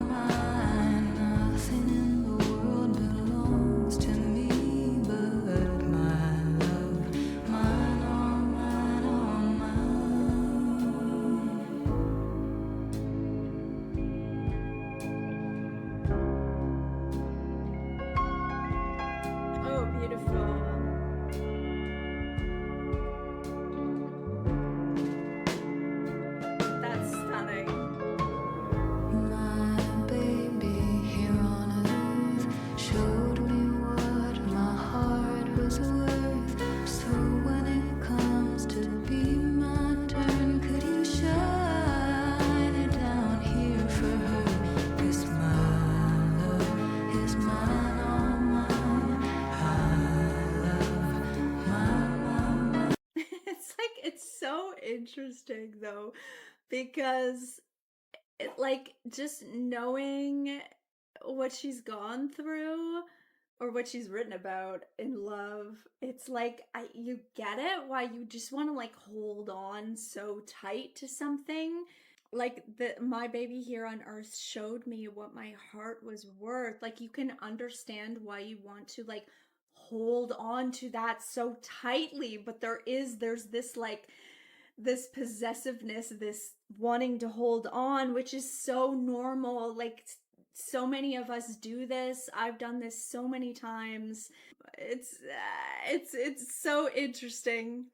Speaker 2: Nothing in the world belongs to me but my love, mine, all mine, all mine.
Speaker 1: Oh, beautiful. That's stunning.
Speaker 2: My baby here on earth showed me what my heart was worth. So when it comes to be my turn, could you shine it down here for her? 'Cause my love is mine, all mine. I love my.
Speaker 1: It's like, it's so interesting though, because like just knowing what she's gone through or what she's written about in love, it's like you get it why you just want to like hold on so tight to something. Like the my baby here on earth showed me what my heart was worth. Like you can understand why you want to like hold on to that so tightly, but there's this like this possessiveness, this wanting to hold on, which is so normal. Like so many of us do this. I've done this so many times. It's so interesting.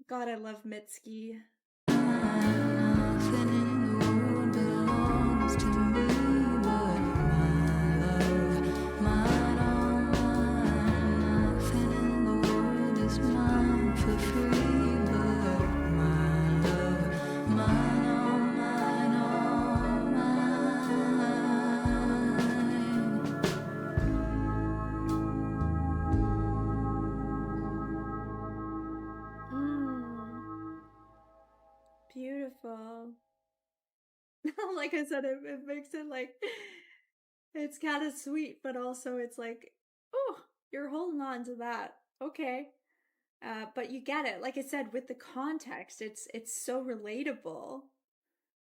Speaker 1: God, I love Mitski.
Speaker 2: Nothing in the world belongs to me but my love, mine, all mine. Nothing in the world is mine for free but my love, mine, all mine, all mine.
Speaker 1: Mm, beautiful. Like I said, it makes it like it's kind of sweet, but also it's like, oh, you're holding on to that. Okay. But you get it. Like I said, with the context, it's so relatable,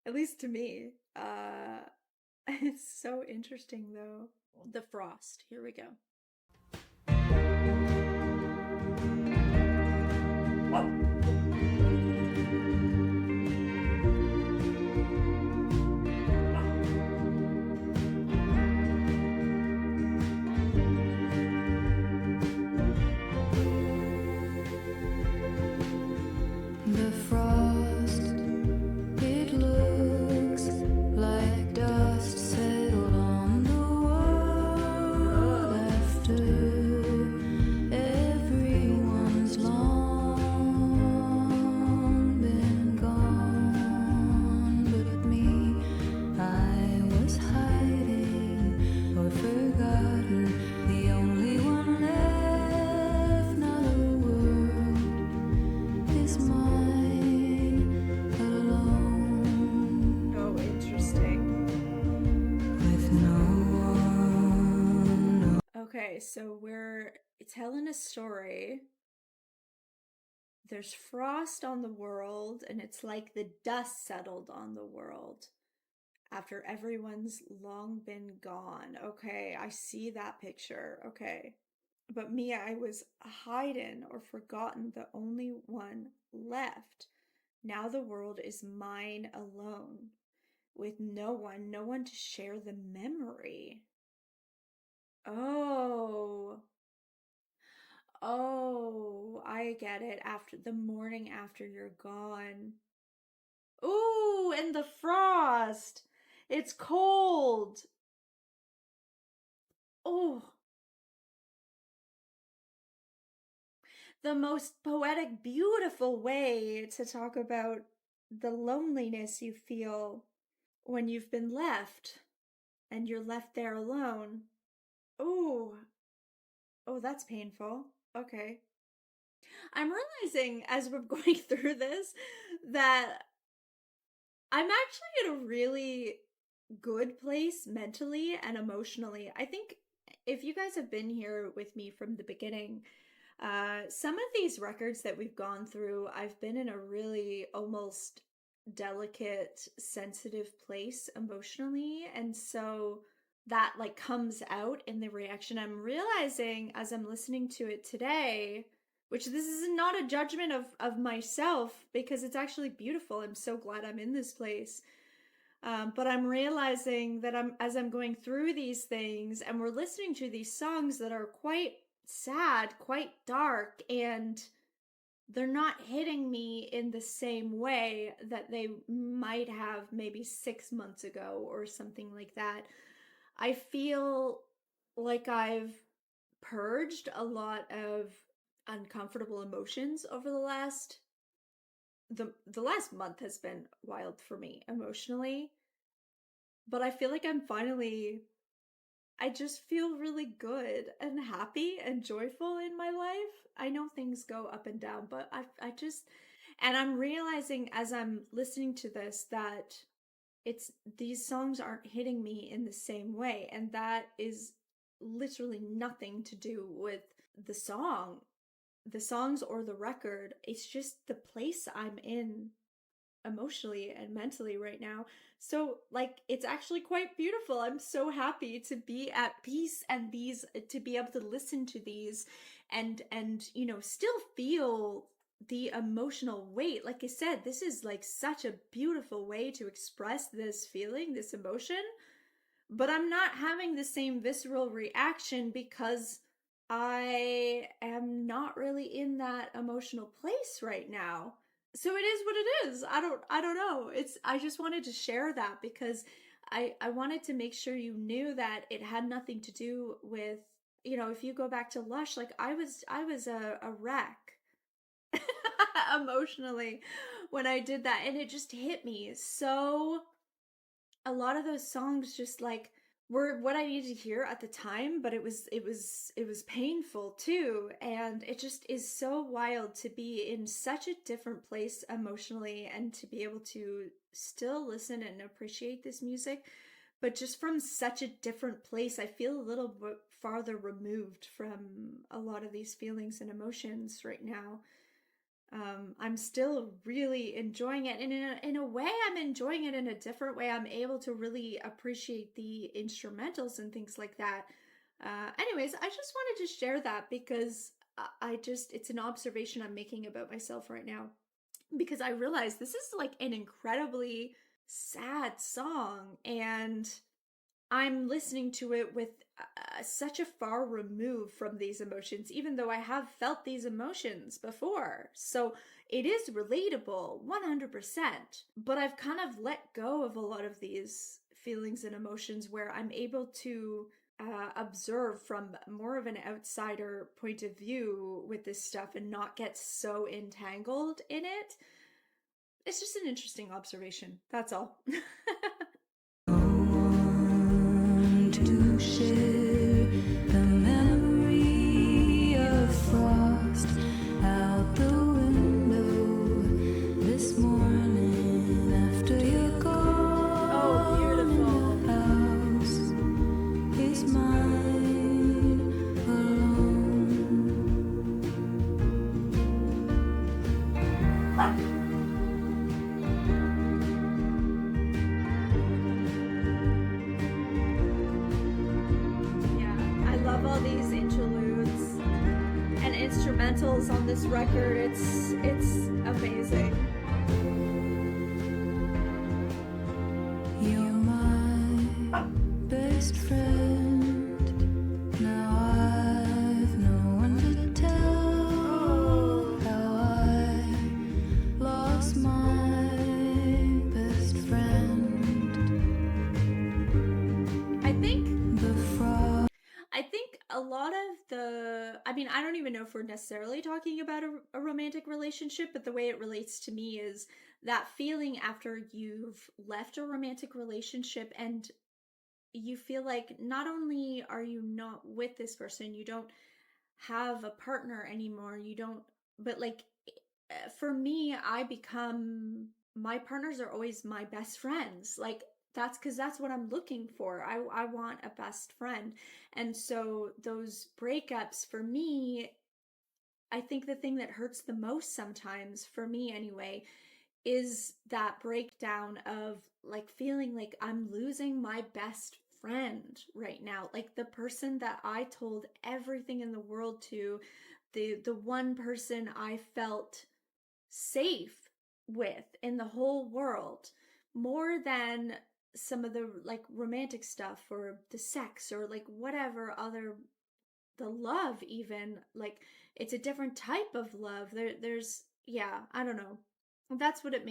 Speaker 1: at least to me. It's so interesting though. The frost. Here we go.
Speaker 2: The frost, it looks like dust settled on the world after everyone's long been gone. But me, I was hiding or forgotten, the only one left. Now the world is mine alone,
Speaker 1: Oh, interesting.
Speaker 2: with no one.
Speaker 1: Okay, so we're telling a story. There's frost on the world, and it's like the dust settled on the world after everyone's long been gone. Okay, I see that picture. Okay. But me, I was hiding or forgotten, the only one left. Now the world is mine alone, with no one to share the memory. Oh, oh, I get it. After the morning after you're gone. Ooh, and the frost. It's cold. Oh, the most poetic, beautiful way to talk about the loneliness you feel when you've been left and you're left there alone. Oh, oh, that's painful. Okay. I'm realizing as we're going through this that I'm actually in a really good place mentally and emotionally. I think if you guys have been here with me from the beginning, some of these records that we've gone through, I've been in a really almost delicate, sensitive place emotionally. And so that like comes out in the reaction. I'm realizing as I'm listening to it today, which this is not a judgment of myself because it's actually beautiful. I'm so glad I'm in this place. But I'm realizing that as I'm going through these things and we're listening to these songs that are quite sad, quite dark, and they're not hitting me in the same way that they might have maybe 6 months ago or something like that. I feel like I've purged a lot of uncomfortable emotions over the last month has been wild for me emotionally, but I feel like I just feel really good and happy and joyful in my life. I know things go up and down, but I just, and I'm realizing as I'm listening to this that it's, these songs aren't hitting me in the same way. And that is literally nothing to do with the song, the songs or the record. It's just the place I'm in emotionally and mentally right now. So like it's actually quite beautiful. I'm so happy to be at peace and these to be able to listen to these and you know still feel the emotional weight. Like I said, this is like such a beautiful way to express this feeling, this emotion, but I'm not having the same visceral reaction because I am not really in that emotional place right now. So it is what it is. I don't know. It's I just wanted to share that because I wanted to make sure you knew that it had nothing to do with, you know, if you go back to Lush, like I was a wreck emotionally when I did that, and it just hit me so, a lot of those songs just like were what I needed to hear at the time, but it was painful too, and it just is so wild to be in such a different place emotionally and to be able to still listen and appreciate this music, but just from such a different place. I feel a little bit farther removed from a lot of these feelings and emotions right now. I'm still really enjoying it, and in a way, I'm enjoying it in a different way. I'm able to really appreciate the instrumentals and things like that. Anyways, I just wanted to share that because I just, it's an observation I'm making about myself right now because I realize this is like an incredibly sad song, and I'm listening to it with such a far remove from these emotions, even though I have felt these emotions before. So it is relatable 100%. But I've kind of let go of a lot of these feelings and emotions where I'm able to observe from more of an outsider point of view with this stuff and not get so entangled in it. It's just an interesting observation. That's all.
Speaker 2: To share the memory of frost out the window this morning after you're gone.
Speaker 1: Oh, beautiful.
Speaker 2: The house is mine alone.
Speaker 1: Yeah, I love all these interludes and instrumentals on this record. It's amazing.
Speaker 2: You're my best friend. Now I've no one to tell how I lost my best friend.
Speaker 1: I think a lot of I mean, I don't even know if we're necessarily talking about a romantic relationship, but the way it relates to me is that feeling after you've left a romantic relationship and you feel like not only are you not with this person, you don't have a partner anymore, you don't, but like for me, I become my partners are always my best friends. Like, that's because that's what I'm looking for. I want a best friend. And so those breakups for me, I think the thing that hurts the most sometimes, for me anyway, is that breakdown of like feeling like I'm losing my best friend right now. Like the person that I told everything in the world to, the one person I felt safe with in the whole world, more than some of the like romantic stuff or the sex or like whatever other, the love even, like it's a different type of love. There's, yeah, I don't know. That's what it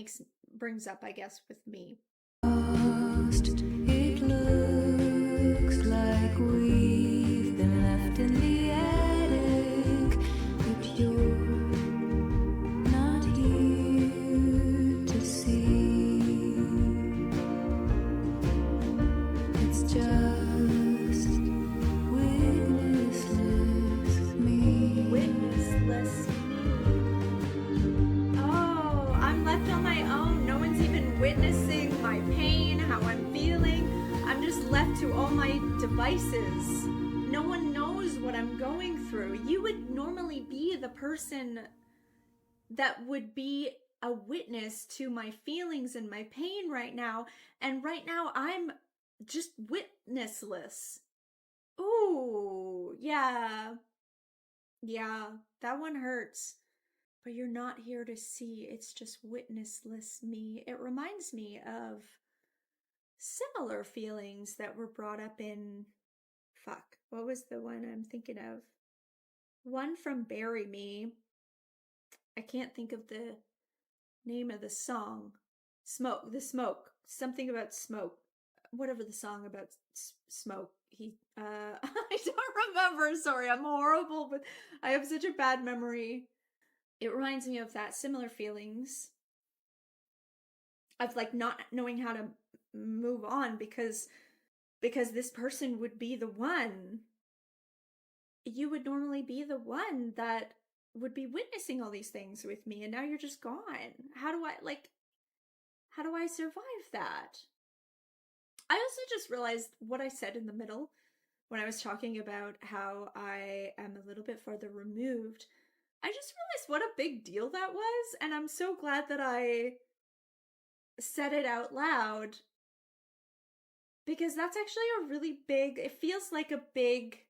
Speaker 1: brings up, I guess, with me.
Speaker 2: It looks like we've been left in the attic, but you're not here to see. It's just witnessless me.
Speaker 1: Witnessless me. Oh, I'm left on my own. No one's even witnessing my pain, how I'm feeling. I'm just left to all my devices. No one knows what I'm going through. You would normally be the person that would be a witness to my feelings and my pain right now. And right now I'm just witnessless. Ooh, yeah. Yeah, that one hurts. But you're not here to see. It's just witnessless me. It reminds me of similar feelings that were brought up in, fuck, what was the one I'm thinking of? One from Bury Me. I can't think of the name of the song. Smoke. Something about smoke. Whatever the song about smoke. I don't remember. Sorry, I'm horrible, but I have such a bad memory. It reminds me of that, similar feelings of like not knowing how to move on because this person would be the one. You would normally be the one that would be witnessing all these things with me, and now you're just gone. How do I survive that? I also just realized what I said in the middle when I was talking about how I am a little bit farther removed. I just realized what a big deal that was, and I'm so glad that I said it out loud, because that's actually a really big, it feels like a big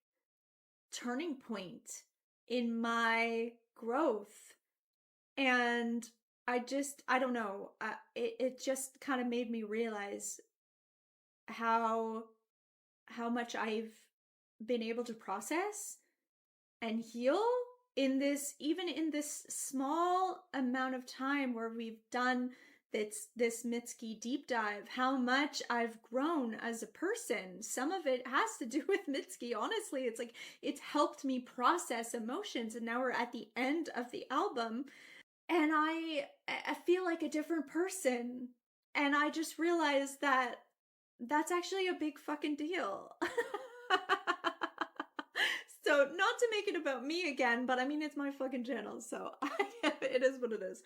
Speaker 1: turning point in my growth. And I don't know, it just kind of made me realize how much I've been able to process and heal in this, even in this small amount of time where we've done this Mitski deep dive, how much I've grown as a person. Some of it has to do with Mitski, honestly. It's like it's helped me process emotions, and now we're at the end of the album and I feel like a different person. And I just realized that that's actually a big fucking deal. So, not to make it about me again, but I mean, it's my fucking channel, so it is what it is.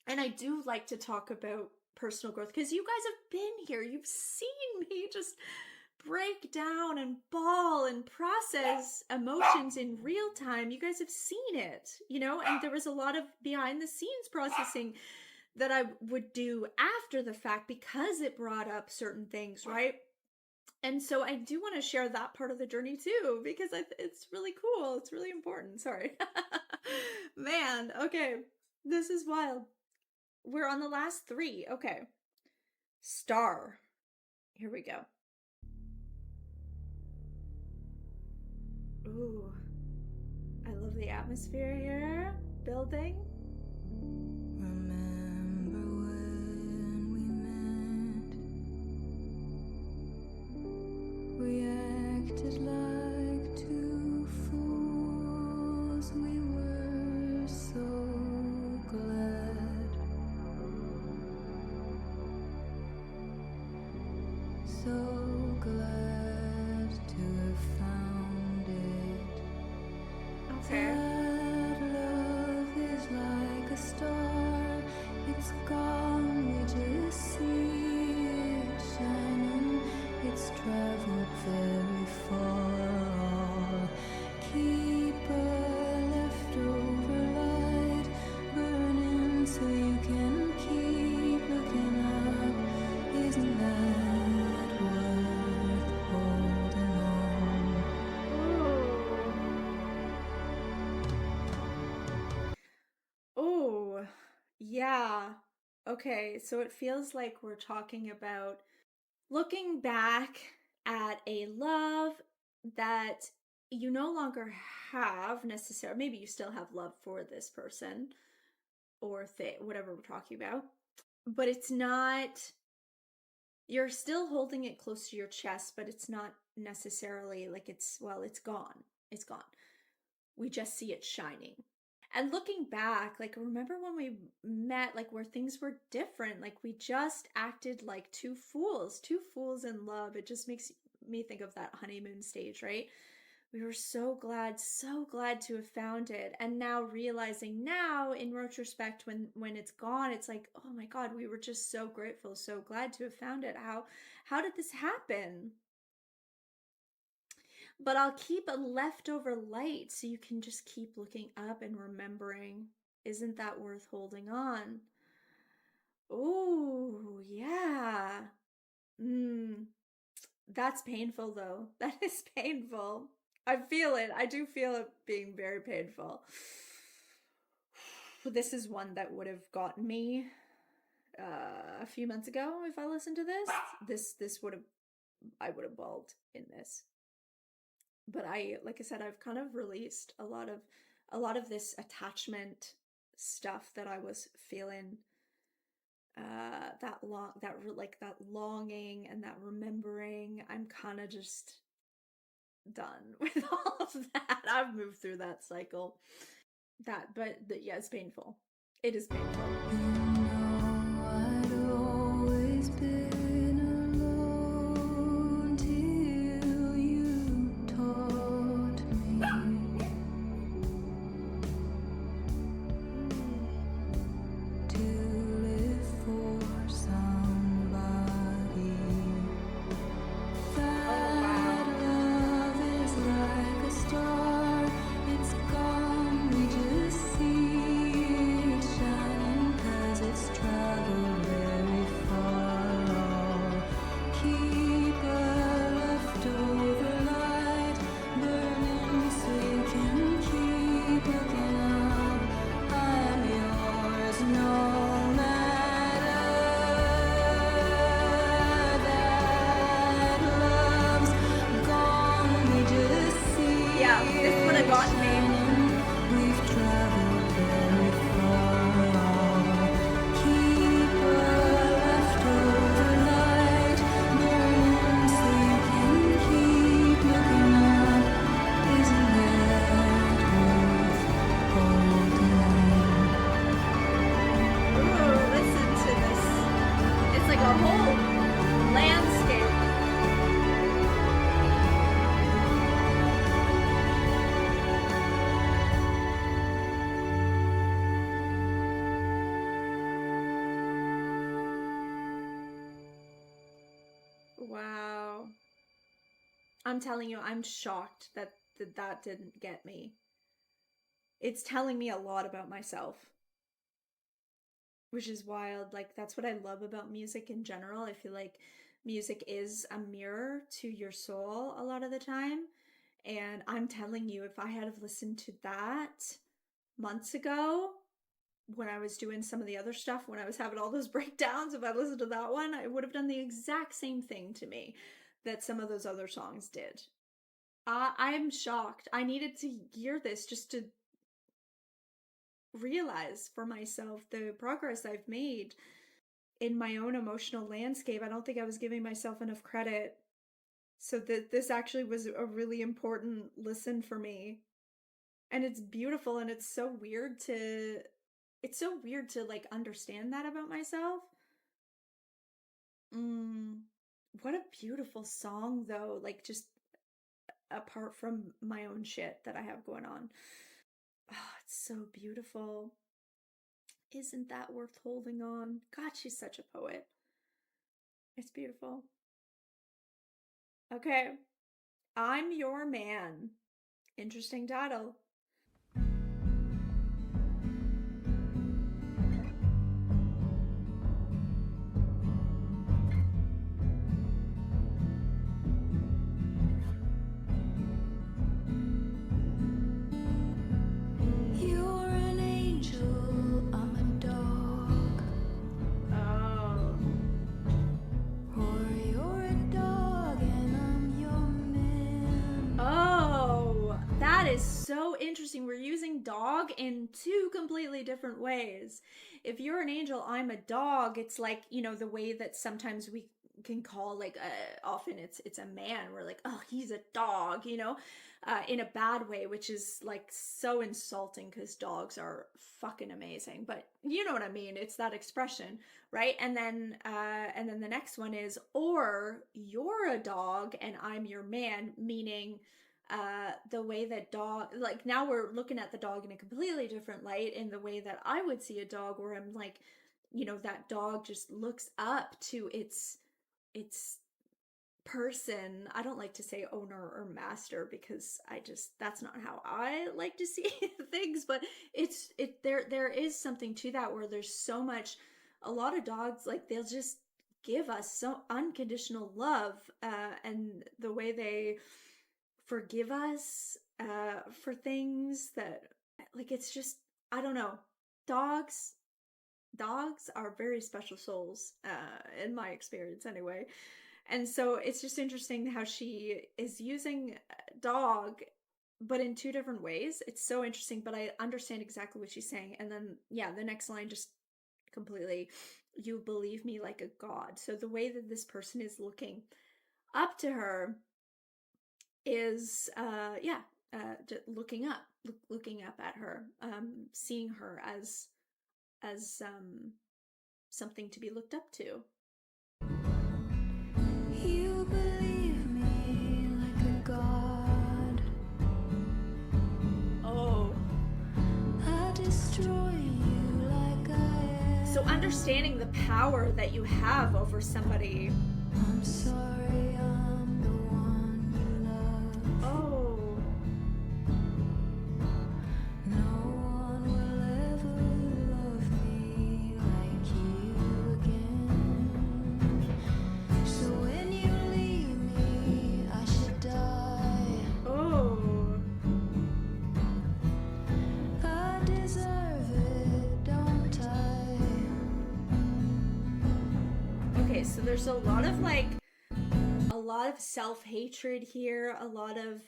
Speaker 1: And I do like to talk about personal growth because you guys have been here. You've seen me just break down and bawl and process emotions in real time. You guys have seen it, you know, and there was a lot of behind the scenes processing that I would do after the fact because it brought up certain things, right? And so I do want to share that part of the journey too, because it's really cool. It's really important. Sorry. Man, okay. This is wild. We're on the last 3. Okay. Star. Here we go. Ooh. I love the atmosphere here. Building.
Speaker 2: Remember when we acted like 2 fools. We were so glad, so glad to have found it.
Speaker 1: Okay.
Speaker 2: That love is like a star. It's gone, we
Speaker 1: Yeah. Okay, so it feels like we're talking about looking back at a love that you no longer have necessarily. Maybe you still have love for this person or whatever we're talking about, but it's not, you're still holding it close to your chest, but it's not necessarily like it's, well, it's gone. It's gone. We just see it shining. And looking back, like, remember when we met, like, where things were different? Like, we just acted like two fools in love. It just makes me think of that honeymoon stage, right? We were so glad to have found it. And now realizing now in retrospect, when it's gone, it's like, oh my God, we were just so grateful, so glad to have found it. How did this happen? But I'll keep a leftover light so you can just keep looking up and remembering, isn't that worth holding on? Oh, yeah. Mm, that's painful though. That is painful. I feel it. I do feel it being very painful. This is one that would have gotten me a few months ago if I listened to this. This would have, I would have bawled in this. But like I said, I've kind of released a lot of this attachment stuff that I was feeling, that longing and that remembering. I'm kind of just done with all of that. I've moved through that cycle. Yeah, it's painful. It is painful.
Speaker 2: I'd always been alone till you taught me to live for somebody. That love is like a star. It's gone, we just see it shining 'cause it's traveled very far. Keep a leftover light burning so you can keep looking up. I'm yours no matter that love's gone. We just see
Speaker 1: Yeah, this would have gotten me.
Speaker 2: we've traveled very far. Keep a leftover light burning so you can keep looking up. Isn't that worth holding on?
Speaker 1: Ooh, listen to this. It's like a whole landscape. Wow. I'm telling you, I'm shocked that didn't get me. It's telling me a lot about myself, which is wild. Like, that's what I love about music in general. I feel like music is a mirror to your soul a lot of the time. And I'm telling you, if I had have listened to that months ago, when I was doing some of the other stuff, when I was having all those breakdowns, if I listened to that one, it would have done the exact same thing to me that some of those other songs did. I am shocked. I needed to hear this just to realize for myself the progress I've made in my own emotional landscape. I don't think I was giving myself enough credit. So that this actually was a really important listen for me. And it's beautiful, and it's so weird to like understand that about myself. What a beautiful song though, like just apart from my own shit that I have going on. Oh, it's so beautiful. Isn't that worth holding on? God, she's such a poet. It's beautiful. Okay. I'm Your Man. Interesting title.
Speaker 2: You're an angel, I'm a dog.
Speaker 1: interesting. We're using dog in two completely different ways. If you're an angel, I'm a dog. It's like, you know, the way that sometimes we can call like often it's a man. We're like, oh, he's a dog, you know, in a bad way, which is like so insulting because dogs are fucking amazing. But you know what I mean? It's that expression, right? And then the next one is, or you're a dog and I'm your man, meaning the way that dog, like now we're looking at the dog in a completely different light, in the way that I would see a dog, where I'm like, you know, that dog just looks up to its person. I don't like to say owner or master because that's not how I like to see things, but there is something to that, where there's so much. A lot of dogs, like, they'll just give us so unconditional love, and the way they forgive us for things that, like, it's just, I don't know. Dogs are very special souls, in my experience anyway. And so it's just interesting how she is using dog, but in two different ways. It's so interesting, but I understand exactly what she's saying. And then, yeah, the next line just completely, you believe me like a god. So the way that this person is looking up to her is, looking up at her, seeing her as something to be looked up to.
Speaker 2: You believe me like a god.
Speaker 1: Oh.
Speaker 2: I destroy you like I am.
Speaker 1: So understanding the power that you have over somebody.
Speaker 2: I'm sorry, I'm the one you love.
Speaker 1: Oh.
Speaker 2: No one will ever love me like you again. So when you leave me, I should die.
Speaker 1: Oh.
Speaker 2: I deserve it, don't I?
Speaker 1: Okay, so there's a lot of self-hatred here, a lot of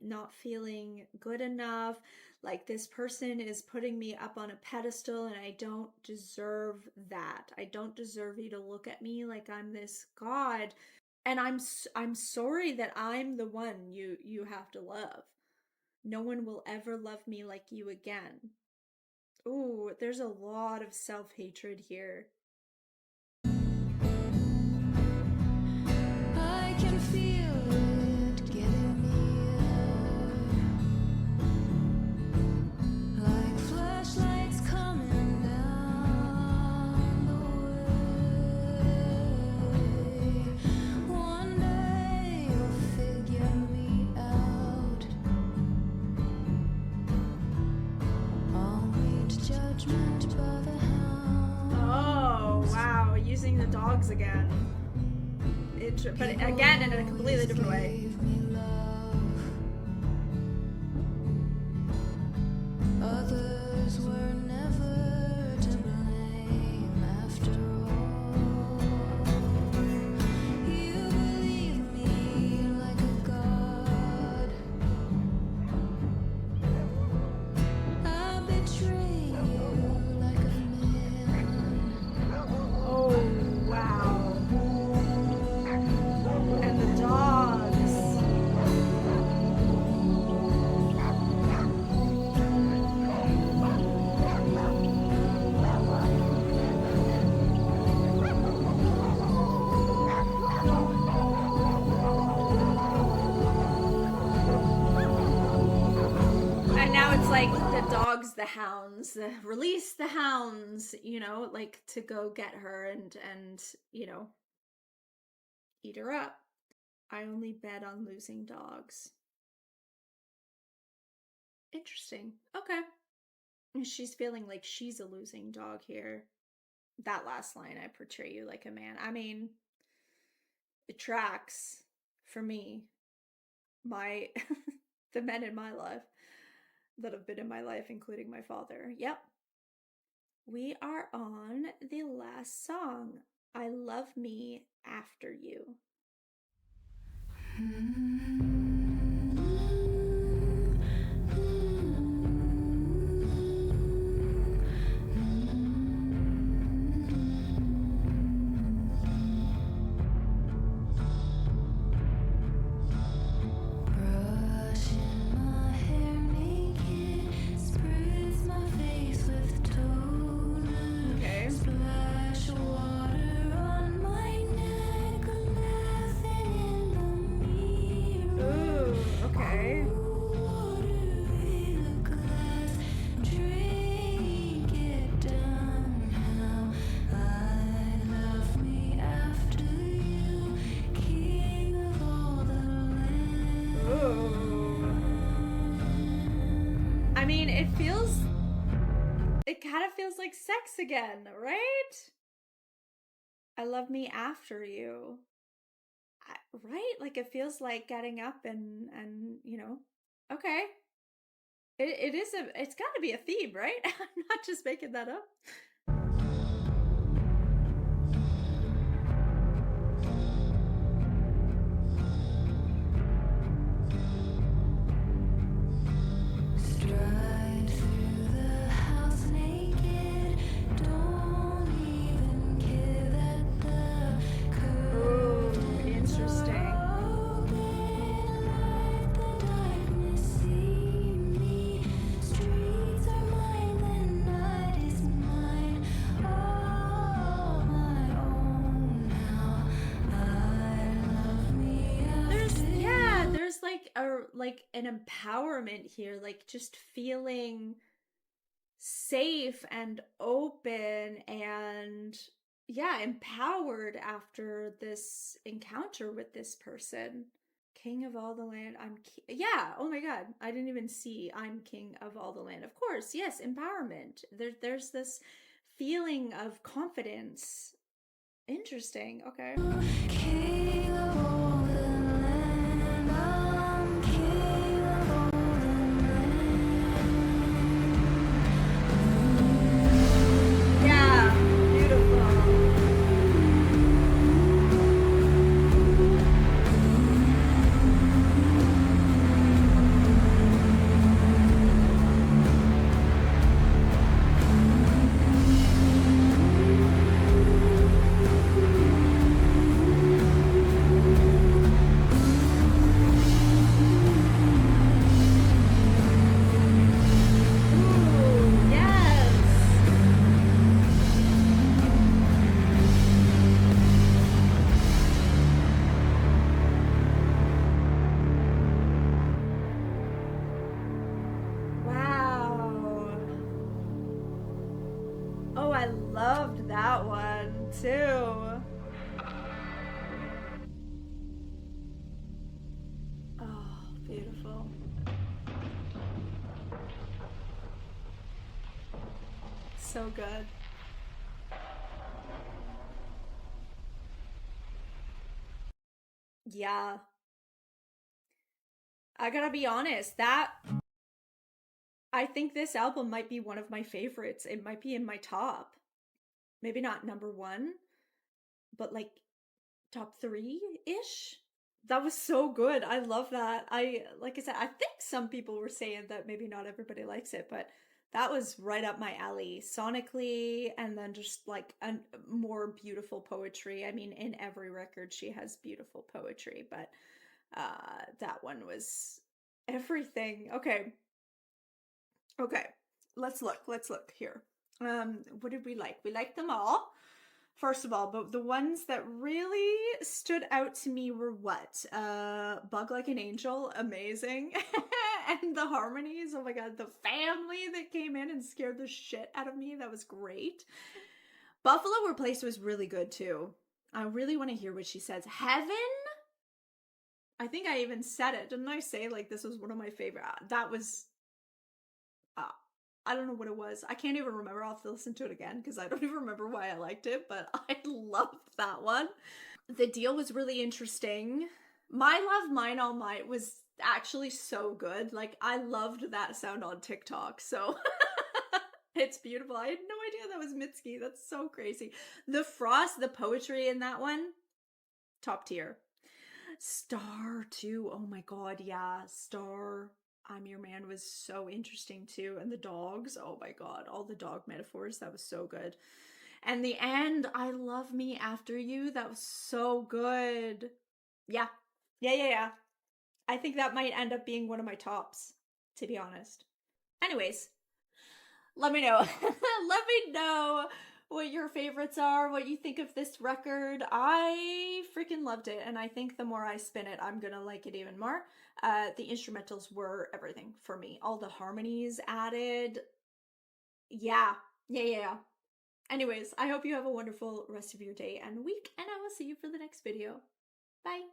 Speaker 1: not feeling good enough, like this person is putting me up on a pedestal and I don't deserve that. I don't deserve you to look at me like I'm this god, and I'm sorry that I'm the one you have to love. No one will ever love me like you again. Ooh, there's a lot of self-hatred here.
Speaker 2: I can feel it getting near, like flashlights coming down the way. One day you'll figure me out. I'll meet judgment by the hound.
Speaker 1: Oh, wow, using the dogs again. But again, in a completely different way.
Speaker 2: Gave me love. Others were never to blame after all. You believe me like a god. I betray you like a man.
Speaker 1: Oh, wow. And the dogs. And now it's like the dogs, the hounds, release the hounds, you know, like to go get her and you know, eat her up. I only bet on losing dogs. Interesting. Okay. She's feeling like she's a losing dog here. That last line, I portray you like a man. I mean, it tracks for me. My the men in my life that have been in my life, including my father. Yep. We are on the last song. I love me after you. feels like sex again, right? I love me after you. Right? Like it feels like getting up and you know, okay. It is it's got to be a theme, right? I'm not just making that up.
Speaker 2: Stride through the house naked. Don't even care that the curtains
Speaker 1: Ooh, interesting.
Speaker 2: open. Let the darkness see me. Streets are mine, the night is mine. All my own now. I love me after
Speaker 1: There's like an empowerment here, like just feeling safe and open and yeah, empowered after this encounter with this person. King of all the land. Yeah, oh my god. I didn't even see I'm king of all the land. Of course, yes, empowerment. There's this feeling of confidence. Interesting. Okay.
Speaker 2: king of all the land. I'm king of all the land.
Speaker 1: Yeah, beautiful. Ooh, yes. Wow. Oh, I loved that one too. Oh, beautiful. So good. Yeah. I gotta be honest, that I think this album might be one of my favorites. It might be in my top. Maybe not number one, but like top three-ish. That was so good. I love that. Like I said, I think some people were saying that maybe not everybody likes it, but that was right up my alley sonically, and then just like a more beautiful poetry. I mean, in every record she has beautiful poetry, but that one was everything. Okay. Okay. Let's look here. What did we like? We liked them all. First of all, but the ones that really stood out to me were what? Bug Like an Angel, amazing. And the harmonies, oh my god, the family that came in and scared the shit out of me, that was great. Buffalo Replaced was really good too. I really want to hear what she says. Heaven? I think I even said it. Didn't I say like this was one of my favorite? That was uh, I don't know what it was. I can't even remember. I'll have to listen to it again because I don't even remember why I liked it, but I loved that one. The deal was really interesting. My Love, Mine All Might was actually so good. Like, I loved that sound on TikTok, so it's beautiful. I had no idea that was Mitski. That's so crazy. The Frost, the poetry in that one, top tier. Star too. Oh my god, yeah. Star, I'm Your Man was so interesting too. And the dogs, oh my god, all the dog metaphors, that was so good. And the end, I Love Me After You, that was so good. Yeah. Yeah. I think that might end up being one of my tops, to be honest. Anyways, let me know. Let me know what your favorites are, what you think of this record. I freaking loved it, and I think the more I spin it, I'm gonna like it even more. The instrumentals were everything for me. All the harmonies added. Yeah. Anyways, I hope you have a wonderful rest of your day and week, and I will see you for the next video. Bye.